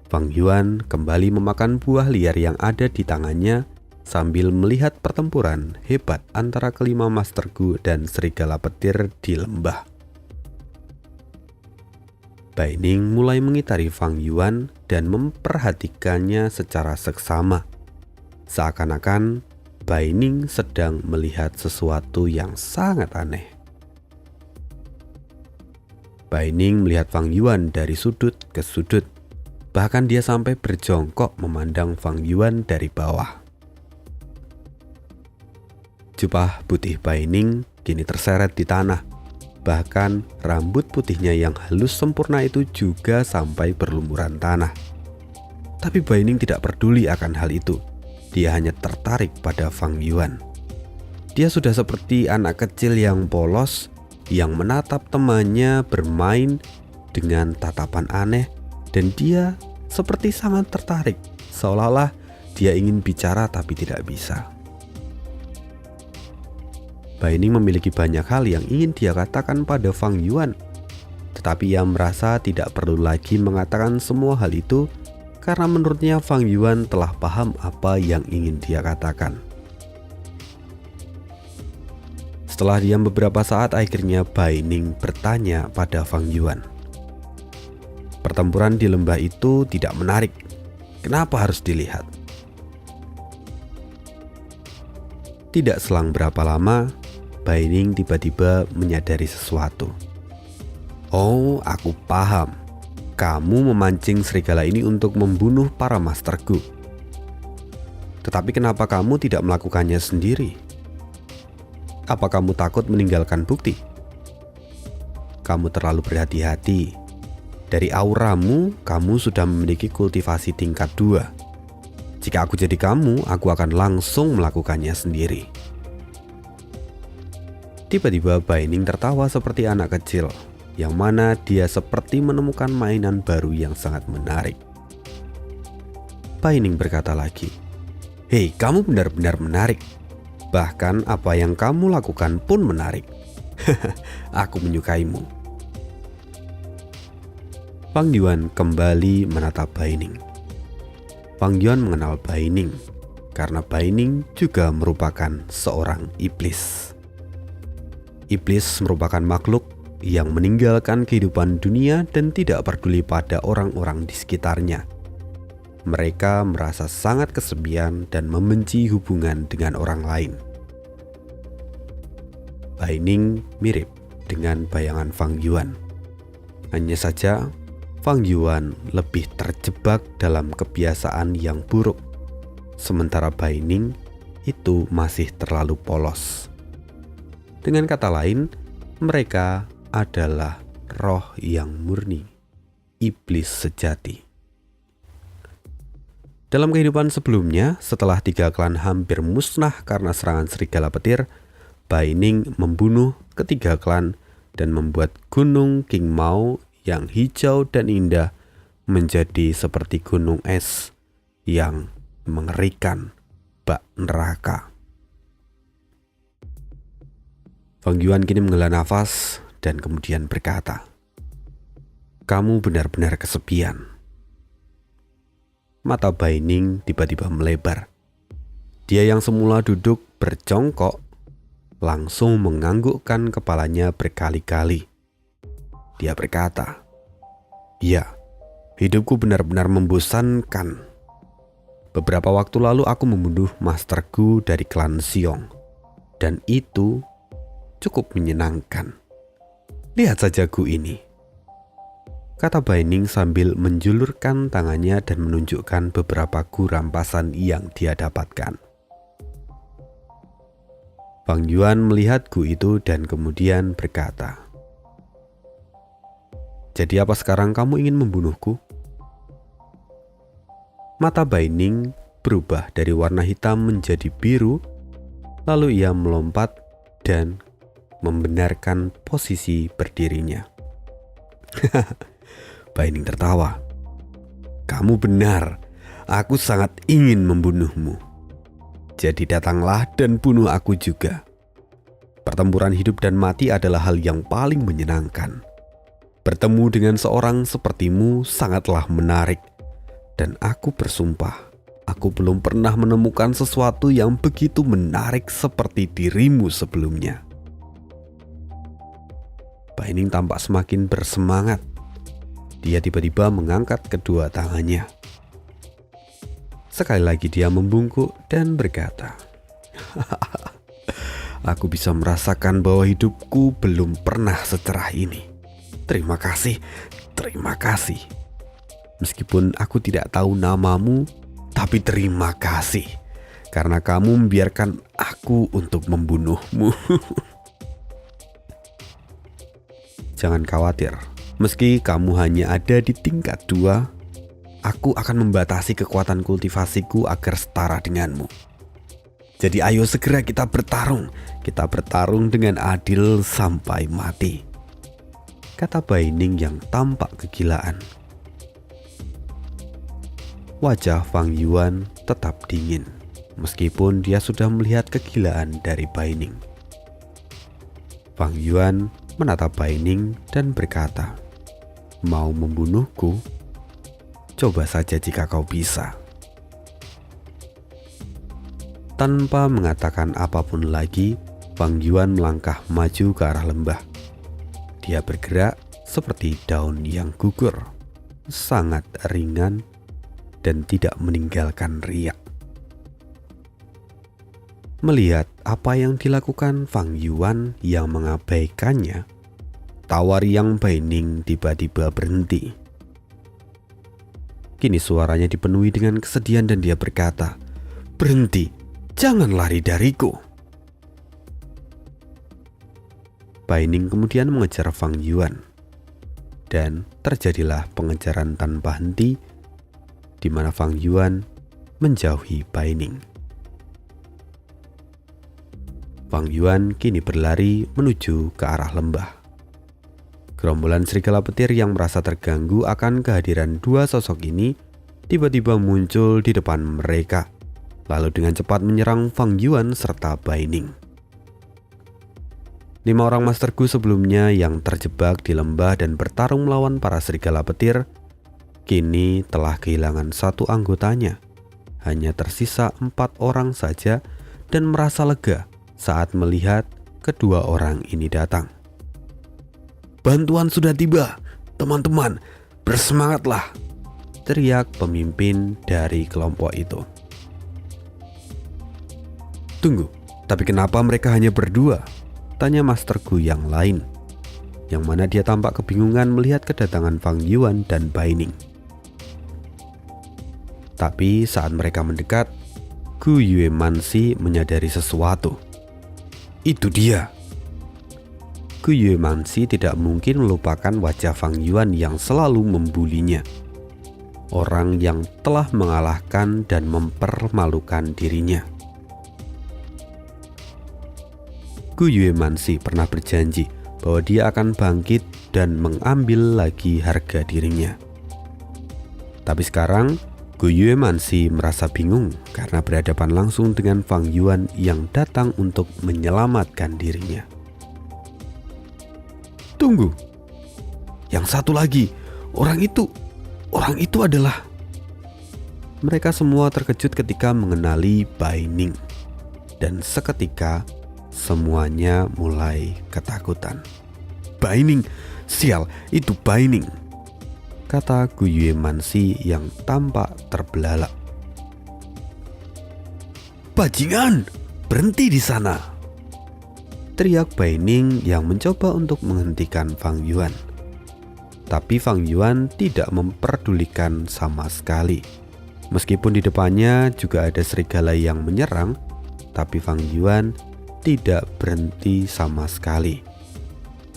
Fang Yuan kembali memakan buah liar yang ada di tangannya sambil melihat pertempuran hebat antara kelima Master Gu dan serigala petir di lembah. Baining mulai mengitari Fang Yuan dan memperhatikannya secara seksama. Seakan-akan Baining sedang melihat sesuatu yang sangat aneh. Baining melihat Fang Yuan dari sudut ke sudut. Bahkan dia sampai berjongkok memandang Fang Yuan dari bawah. Jubah putih Baining kini terseret di tanah. Bahkan rambut putihnya yang halus sempurna itu juga sampai berlumuran tanah. Tapi Baining tidak peduli akan hal itu. Dia hanya tertarik pada Fang Yuan. Dia sudah seperti anak kecil yang polos, yang menatap temannya bermain dengan tatapan aneh, dan dia seperti sangat tertarik, seolah-olah dia ingin bicara tapi tidak bisa. Baining memiliki banyak hal yang ingin dia katakan pada Fang Yuan, tetapi ia merasa tidak perlu lagi mengatakan semua hal itu karena menurutnya Fang Yuan telah paham apa yang ingin dia katakan. Setelah diam beberapa saat, akhirnya Baining bertanya pada Fang Yuan. Pertempuran di lembah itu tidak menarik. Kenapa harus dilihat? Tidak selang berapa lama, Baining tiba-tiba menyadari sesuatu. Oh, aku paham. Kamu memancing serigala ini untuk membunuh para masterku. Tetapi kenapa kamu tidak melakukannya sendiri? Apa kamu takut meninggalkan bukti? Kamu terlalu berhati-hati. Dari auramu, kamu sudah memiliki kultivasi tingkat 2. Jika aku jadi kamu, aku akan langsung melakukannya sendiri. Tiba-tiba Baining tertawa seperti anak kecil, yang mana dia seperti menemukan mainan baru yang sangat menarik. Baining berkata lagi, "Hei, kamu benar-benar menarik. Bahkan apa yang kamu lakukan pun menarik. Aku menyukaimu." Fang Yuan kembali menatap Baining. Fang Yuan mengenal Baining karena Baining juga merupakan seorang iblis. Iblis merupakan makhluk yang meninggalkan kehidupan dunia dan tidak peduli pada orang-orang di sekitarnya. Mereka merasa sangat kesepian dan membenci hubungan dengan orang lain. Baining mirip dengan bayangan Fang Yuan. Hanya saja, Fang Yuan lebih terjebak dalam kebiasaan yang buruk, sementara Baining itu masih terlalu polos. Dengan kata lain, mereka adalah roh yang murni, iblis sejati. Dalam kehidupan sebelumnya, setelah 3 klan hampir musnah karena serangan serigala petir, Baining membunuh ketiga klan dan membuat gunung King Mao yang hijau dan indah menjadi seperti gunung es yang mengerikan, bak neraka. Fang Yuan kini menghela nafas dan kemudian berkata, "Kamu benar-benar kesepian." Mata Baining tiba-tiba melebar. Dia yang semula duduk berjongkok langsung menganggukkan kepalanya berkali-kali. Dia berkata, "Ya, hidupku benar-benar membosankan. Beberapa waktu lalu aku membunuh masterku dari klan Xiong, dan itu cukup menyenangkan. Lihat saja gu ini," kata Baining sambil menjulurkan tangannya dan menunjukkan beberapa gu rampasan yang dia dapatkan. Fang Yuan melihat gu itu dan kemudian berkata, "Jadi apa sekarang kamu ingin membunuhku?" Mata Baining berubah dari warna hitam menjadi biru, lalu ia melompat dan membenarkan posisi berdirinya. Baining tertawa. "Kamu benar, aku sangat ingin membunuhmu. Jadi datanglah dan bunuh aku juga. Pertempuran hidup dan mati adalah hal yang paling menyenangkan. Bertemu dengan seorang sepertimu sangatlah menarik. Dan aku bersumpah, aku belum pernah menemukan sesuatu yang begitu menarik seperti dirimu sebelumnya." Baining tampak semakin bersemangat. Dia tiba-tiba mengangkat kedua tangannya. Sekali lagi dia membungkuk dan berkata, "Aku bisa merasakan bahwa hidupku belum pernah secerah ini. Terima kasih, terima kasih. Meskipun aku tidak tahu namamu, tapi terima kasih karena kamu membiarkan aku untuk membunuhmu." Jangan khawatir, meski kamu hanya ada di tingkat 2, aku akan membatasi kekuatan kultivasiku agar setara denganmu. Jadi ayo segera kita bertarung. Kita bertarung dengan adil sampai mati, kata Baining yang tampak kegilaan. Wajah Fang Yuan tetap dingin, meskipun dia sudah melihat kegilaan dari Baining. Fang Yuan menatap Baining dan berkata, "Mau membunuhku? Coba saja jika kau bisa." Tanpa mengatakan apapun lagi, Fang Yuan melangkah maju ke arah lembah. Dia bergerak seperti daun yang gugur, sangat ringan dan tidak meninggalkan riak. Melihat apa yang dilakukan Fang Yuan yang mengabaikannya, tawar yang Baining tiba-tiba berhenti. Kini suaranya dipenuhi dengan kesedihan dan dia berkata, "Berhenti, jangan lari dariku." Baining kemudian mengejar Fang Yuan, dan terjadilah pengejaran tanpa henti di mana Fang Yuan menjauhi Baining. Fang Yuan kini berlari menuju ke arah lembah. Gerombolan serigala petir yang merasa terganggu akan kehadiran dua sosok ini tiba-tiba muncul di depan mereka, lalu dengan cepat menyerang Fang Yuan serta Baining. 5 orang Master Gu sebelumnya yang terjebak di lembah dan bertarung melawan para serigala petir, kini telah kehilangan 1 anggotanya. Hanya tersisa 4 orang saja dan merasa lega saat melihat kedua orang ini datang. "Bantuan sudah tiba, teman-teman, bersemangatlah!" teriak pemimpin dari kelompok itu. "Tunggu, tapi kenapa mereka hanya berdua?" tanya Master Gu yang lain, yang mana dia tampak kebingungan melihat kedatangan Fang Yuan dan Baining. Tapi saat mereka mendekat, Gu Yuemansi menyadari sesuatu. Itu dia. Gu Yuemansi tidak mungkin melupakan wajah Fang Yuan yang selalu membulinya. Orang yang telah mengalahkan dan mempermalukan dirinya. Gu Yuemansi pernah berjanji bahwa dia akan bangkit dan mengambil lagi harga dirinya. Tapi sekarang Gu Yuemansi merasa bingung karena berhadapan langsung dengan Fang Yuan yang datang untuk menyelamatkan dirinya. "Tunggu, yang satu lagi, orang itu adalah..." Mereka semua terkejut ketika mengenali Baining, dan seketika semuanya mulai ketakutan. "Baining, sial, itu Baining," kata Gu Yuemansi yang tampak terbelalak. "Bajingan, berhenti di sana!" teriak Baining yang mencoba untuk menghentikan Fang Yuan. Tapi Fang Yuan tidak memperdulikan sama sekali. Meskipun di depannya juga ada serigala yang menyerang, tapi Fang Yuan tidak berhenti sama sekali.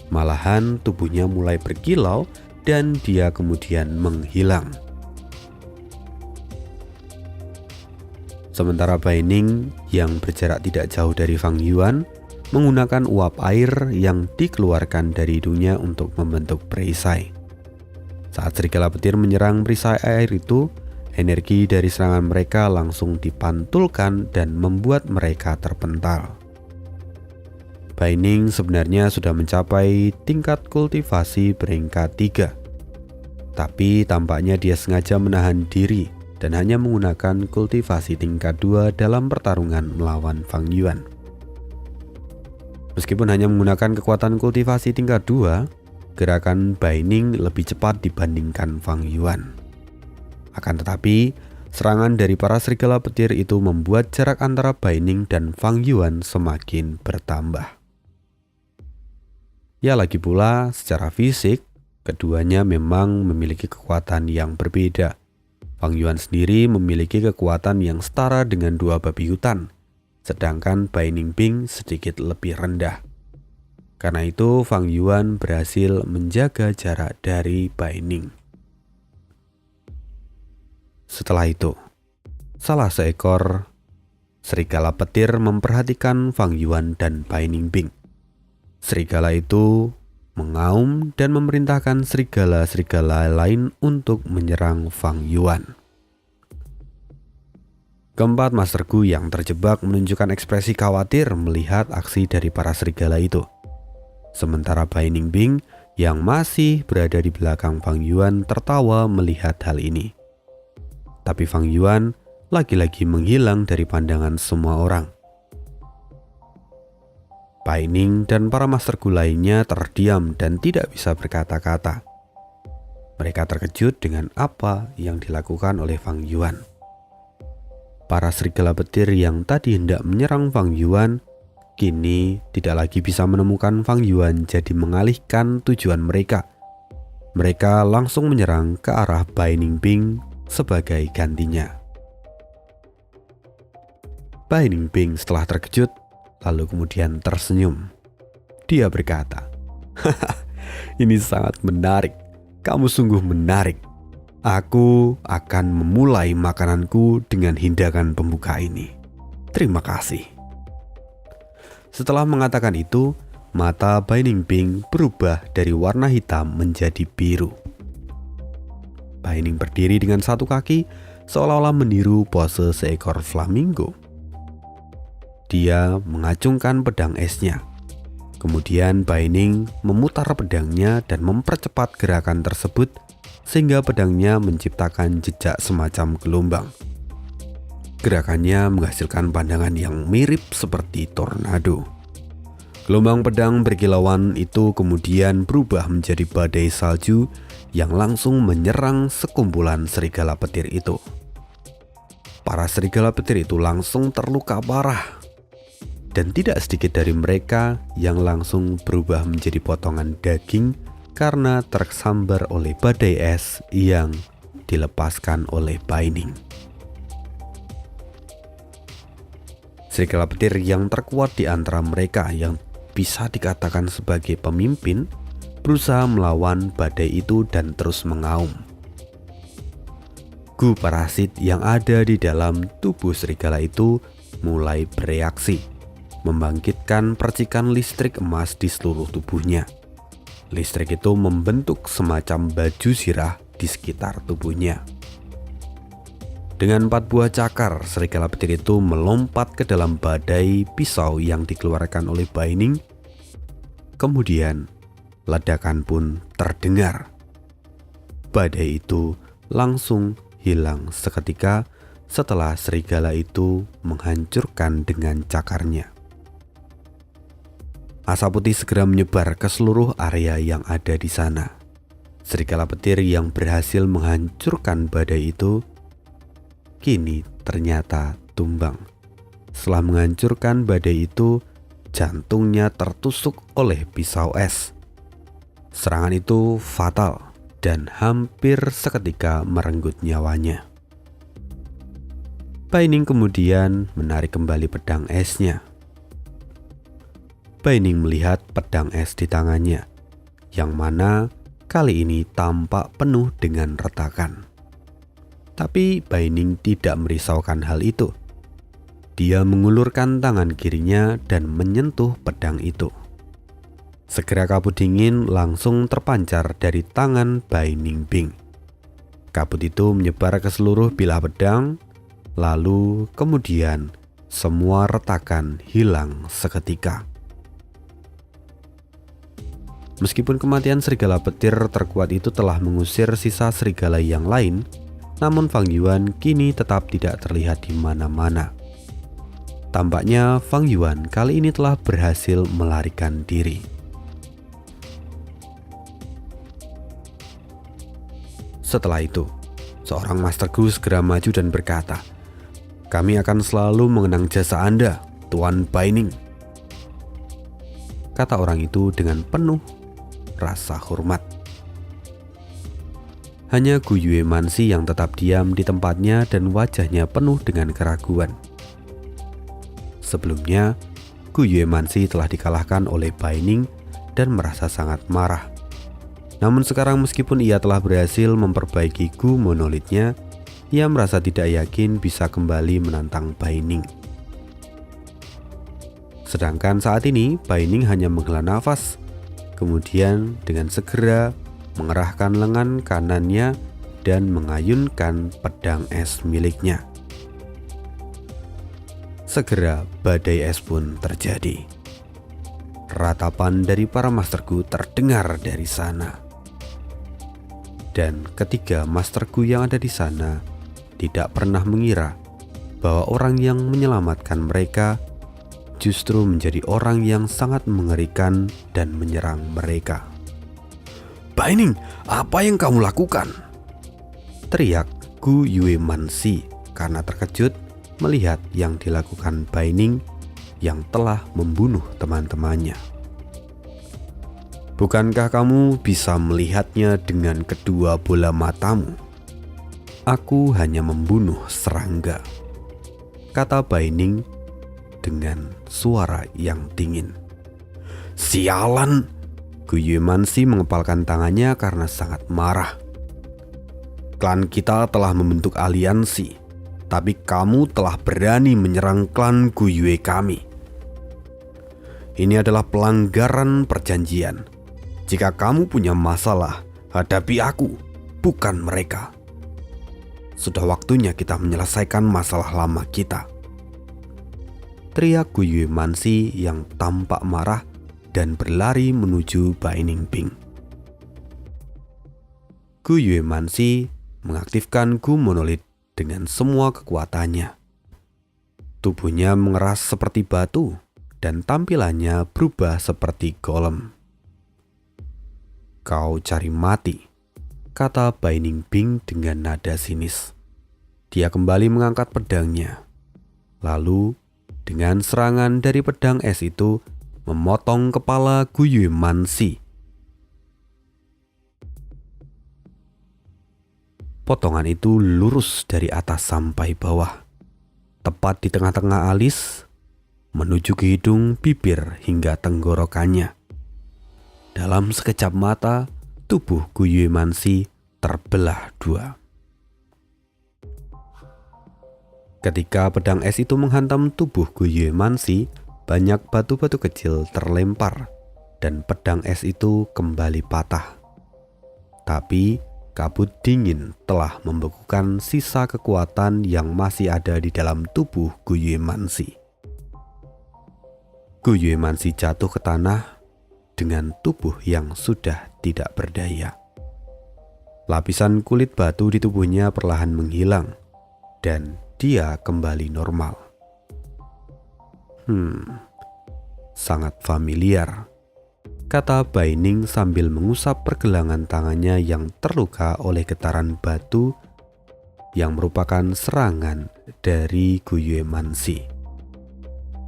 Malahan tubuhnya mulai berkilau dan dia kemudian menghilang. Sementara Baining yang berjarak tidak jauh dari Fang Yuan menggunakan uap air yang dikeluarkan dari hidungnya untuk membentuk perisai. Saat serigala petir menyerang perisai air itu, energi dari serangan mereka langsung dipantulkan dan membuat mereka terpental. Baining sebenarnya sudah mencapai tingkat kultivasi peringkat 3. Tapi tampaknya dia sengaja menahan diri dan hanya menggunakan kultivasi tingkat 2 dalam pertarungan melawan Fang Yuan. Meskipun hanya menggunakan kekuatan kultivasi tingkat 2, gerakan Bai Ning lebih cepat dibandingkan Fang Yuan. Akan tetapi, serangan dari para serigala petir itu membuat jarak antara Bai Ning dan Fang Yuan semakin bertambah. Ya, lagi pula secara fisik, keduanya memang memiliki kekuatan yang berbeda. Fang Yuan sendiri memiliki kekuatan yang setara dengan 2 babi hutan, sedangkan Bai Ningping sedikit lebih rendah. Karena itu Fang Yuan berhasil menjaga jarak dari Bai Ning. Setelah itu, salah seekor serigala petir memperhatikan Fang Yuan dan Bai Ningping. Serigala itu mengaum dan memerintahkan serigala-serigala lain untuk menyerang Fang Yuan. Keempat Master Gu yang terjebak menunjukkan ekspresi khawatir melihat aksi dari para serigala itu. Sementara Bai Ningping yang masih berada di belakang Fang Yuan tertawa melihat hal ini. Tapi Fang Yuan lagi-lagi menghilang dari pandangan semua orang. Bai Ning dan para Master Gu lainnya terdiam dan tidak bisa berkata-kata. Mereka terkejut dengan apa yang dilakukan oleh Fang Yuan. Para serigala petir yang tadi hendak menyerang Fang Yuan kini tidak lagi bisa menemukan Fang Yuan, jadi mengalihkan tujuan mereka. Mereka langsung menyerang ke arah Bai Ningping sebagai gantinya. Bai Ningping setelah terkejut, lalu kemudian tersenyum. Dia berkata, "Ini sangat menarik. Kamu sungguh menarik. Aku akan memulai makananku dengan hindakan pembuka ini. Terima kasih." Setelah mengatakan itu, mata Bai Ningping berubah dari warna hitam menjadi biru. Bai Ning berdiri dengan satu kaki seolah-olah meniru pose seekor flamingo. Dia mengacungkan pedang esnya. Kemudian Bai Ning memutar pedangnya dan mempercepat gerakan tersebut sehingga pedangnya menciptakan jejak semacam gelombang. Gerakannya menghasilkan pandangan yang mirip seperti tornado. Gelombang pedang berkilauan itu kemudian berubah menjadi badai salju yang langsung menyerang sekumpulan serigala petir itu. Para serigala petir itu langsung terluka parah, dan tidak sedikit dari mereka yang langsung berubah menjadi potongan daging karena tersambar oleh badai es yang dilepaskan oleh Bai Ning. Serigala petir yang terkuat di antara mereka yang bisa dikatakan sebagai pemimpin berusaha melawan badai itu dan terus mengaum. Gu parasit yang ada di dalam tubuh serigala itu mulai bereaksi, membangkitkan percikan listrik emas di seluruh tubuhnya. Listrik itu membentuk semacam baju zirah di sekitar tubuhnya. Dengan 4 buah cakar, serigala petir itu melompat ke dalam badai pisau yang dikeluarkan oleh Bai Ning. Kemudian, ledakan pun terdengar. Badai itu langsung hilang seketika setelah serigala itu menghancurkan dengan cakarnya. Asap putih segera menyebar ke seluruh area yang ada di sana. Serigala petir yang berhasil menghancurkan badai itu kini ternyata tumbang. Setelah menghancurkan badai itu, jantungnya tertusuk oleh pisau es. Serangan itu fatal dan hampir seketika merenggut nyawanya. Bai Ning kemudian menarik kembali pedang esnya. Bai Ning melihat pedang es di tangannya, yang mana kali ini tampak penuh dengan retakan. Tapi Bai Ning tidak merisaukan hal itu. Dia mengulurkan tangan kirinya dan menyentuh pedang itu. Segera kabut dingin langsung terpancar dari tangan Bai Ningping. Kabut itu menyebar ke seluruh bilah pedang, lalu kemudian semua retakan hilang seketika. Meskipun kematian serigala petir terkuat itu telah mengusir sisa serigala yang lain, namun Fang Yuan kini tetap tidak terlihat di mana-mana. Tampaknya Fang Yuan kali ini telah berhasil melarikan diri. Setelah itu, seorang Master Gu segera maju dan berkata, "Kami akan selalu mengenang jasa Anda, Tuan Bai Ning," kata orang itu dengan penuh rasa hormat. Hanya Gu Yuemansi yang tetap diam di tempatnya dan wajahnya penuh dengan keraguan. Sebelumnya, Gu Yuemansi telah dikalahkan oleh Bai Ning dan merasa sangat marah. Namun sekarang meskipun ia telah berhasil memperbaiki Gu monolitnya, ia merasa tidak yakin bisa kembali menantang Bai Ning. Sedangkan saat ini Bai Ning hanya menghela nafas, kemudian dengan segera mengerahkan lengan kanannya dan mengayunkan pedang es miliknya. Segera badai es pun terjadi. Ratapan dari para Master Gu terdengar dari sana. Dan ketiga Master Gu yang ada di sana tidak pernah mengira bahwa orang yang menyelamatkan mereka justru menjadi orang yang sangat mengerikan dan menyerang mereka. "Bai Ning, apa yang kamu lakukan?" teriak Gu Yuemansi karena terkejut melihat yang dilakukan Bai Ning yang telah membunuh teman-temannya. "Bukankah kamu bisa melihatnya dengan kedua bola matamu? Aku hanya membunuh serangga," kata Bai Ning dengan suara yang dingin. "Sialan!" Gu Yuemansi mengepalkan tangannya karena sangat marah. "Klan kita telah membentuk aliansi, tapi kamu telah berani menyerang klan Gu Yue kami. Ini adalah pelanggaran perjanjian. Jika kamu punya masalah, hadapi aku, bukan mereka. Sudah waktunya kita menyelesaikan masalah lama kita," teriak Gu Yuemansi yang tampak marah dan berlari menuju Bai Ning Bing. Gu Yuemansi mengaktifkan Gu monolit dengan semua kekuatannya. Tubuhnya mengeras seperti batu dan tampilannya berubah seperti golem. "Kau cari mati," kata Bai Ning Bing dengan nada sinis. Dia kembali mengangkat pedangnya. Lalu dengan serangan dari pedang es itu memotong kepala Gu Yuemansi. Potongan itu lurus dari atas sampai bawah, tepat di tengah-tengah alis, menuju ke hidung, bibir, hingga tenggorokannya. Dalam sekejap mata, tubuh Gu Yuemansi terbelah dua. Ketika pedang es itu menghantam tubuh Gu Yuemansi, banyak batu-batu kecil terlempar dan pedang es itu kembali patah. Tapi kabut dingin telah membekukan sisa kekuatan yang masih ada di dalam tubuh Gu Yuemansi. Gu Yuemansi jatuh ke tanah dengan tubuh yang sudah tidak berdaya. Lapisan kulit batu di tubuhnya perlahan menghilang dan dia kembali normal. Sangat familiar, kata Bai Ning sambil mengusap pergelangan tangannya yang terluka oleh getaran batu yang merupakan serangan dari Gu Yuemansi.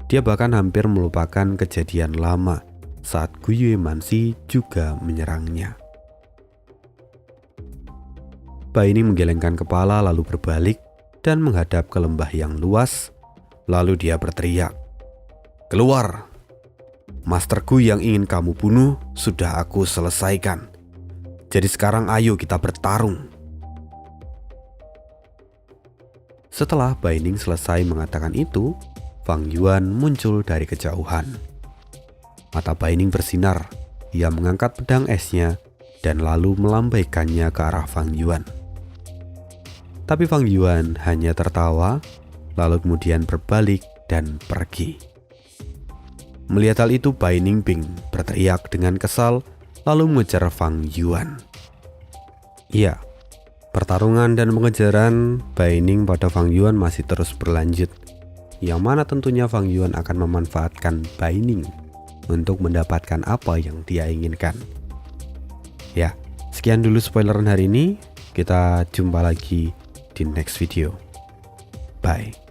Dia bahkan hampir melupakan kejadian lama saat Gu Yuemansi juga menyerangnya. Bai Ning menggelengkan kepala lalu berbalik dan menghadap ke lembah yang luas. Lalu dia berteriak, "Keluar! Master Gu yang ingin kamu bunuh sudah aku selesaikan. Jadi sekarang ayo kita bertarung." Setelah Bai Ning selesai mengatakan itu, Fang Yuan muncul dari kejauhan. Mata Bai Ning bersinar. Ia mengangkat pedang esnya dan lalu melambaikannya ke arah Fang Yuan. Tapi Fang Yuan hanya tertawa, lalu kemudian berbalik dan pergi. Melihat hal itu, Bai Ning Bing berteriak dengan kesal, lalu mengejar Fang Yuan. Iya, pertarungan dan pengejaran Bai Ning pada Fang Yuan masih terus berlanjut, yang mana tentunya Fang Yuan akan memanfaatkan Bai Ning untuk mendapatkan apa yang dia inginkan. Ya, sekian dulu spoileran hari ini. Kita jumpa lagi di next video. Bye.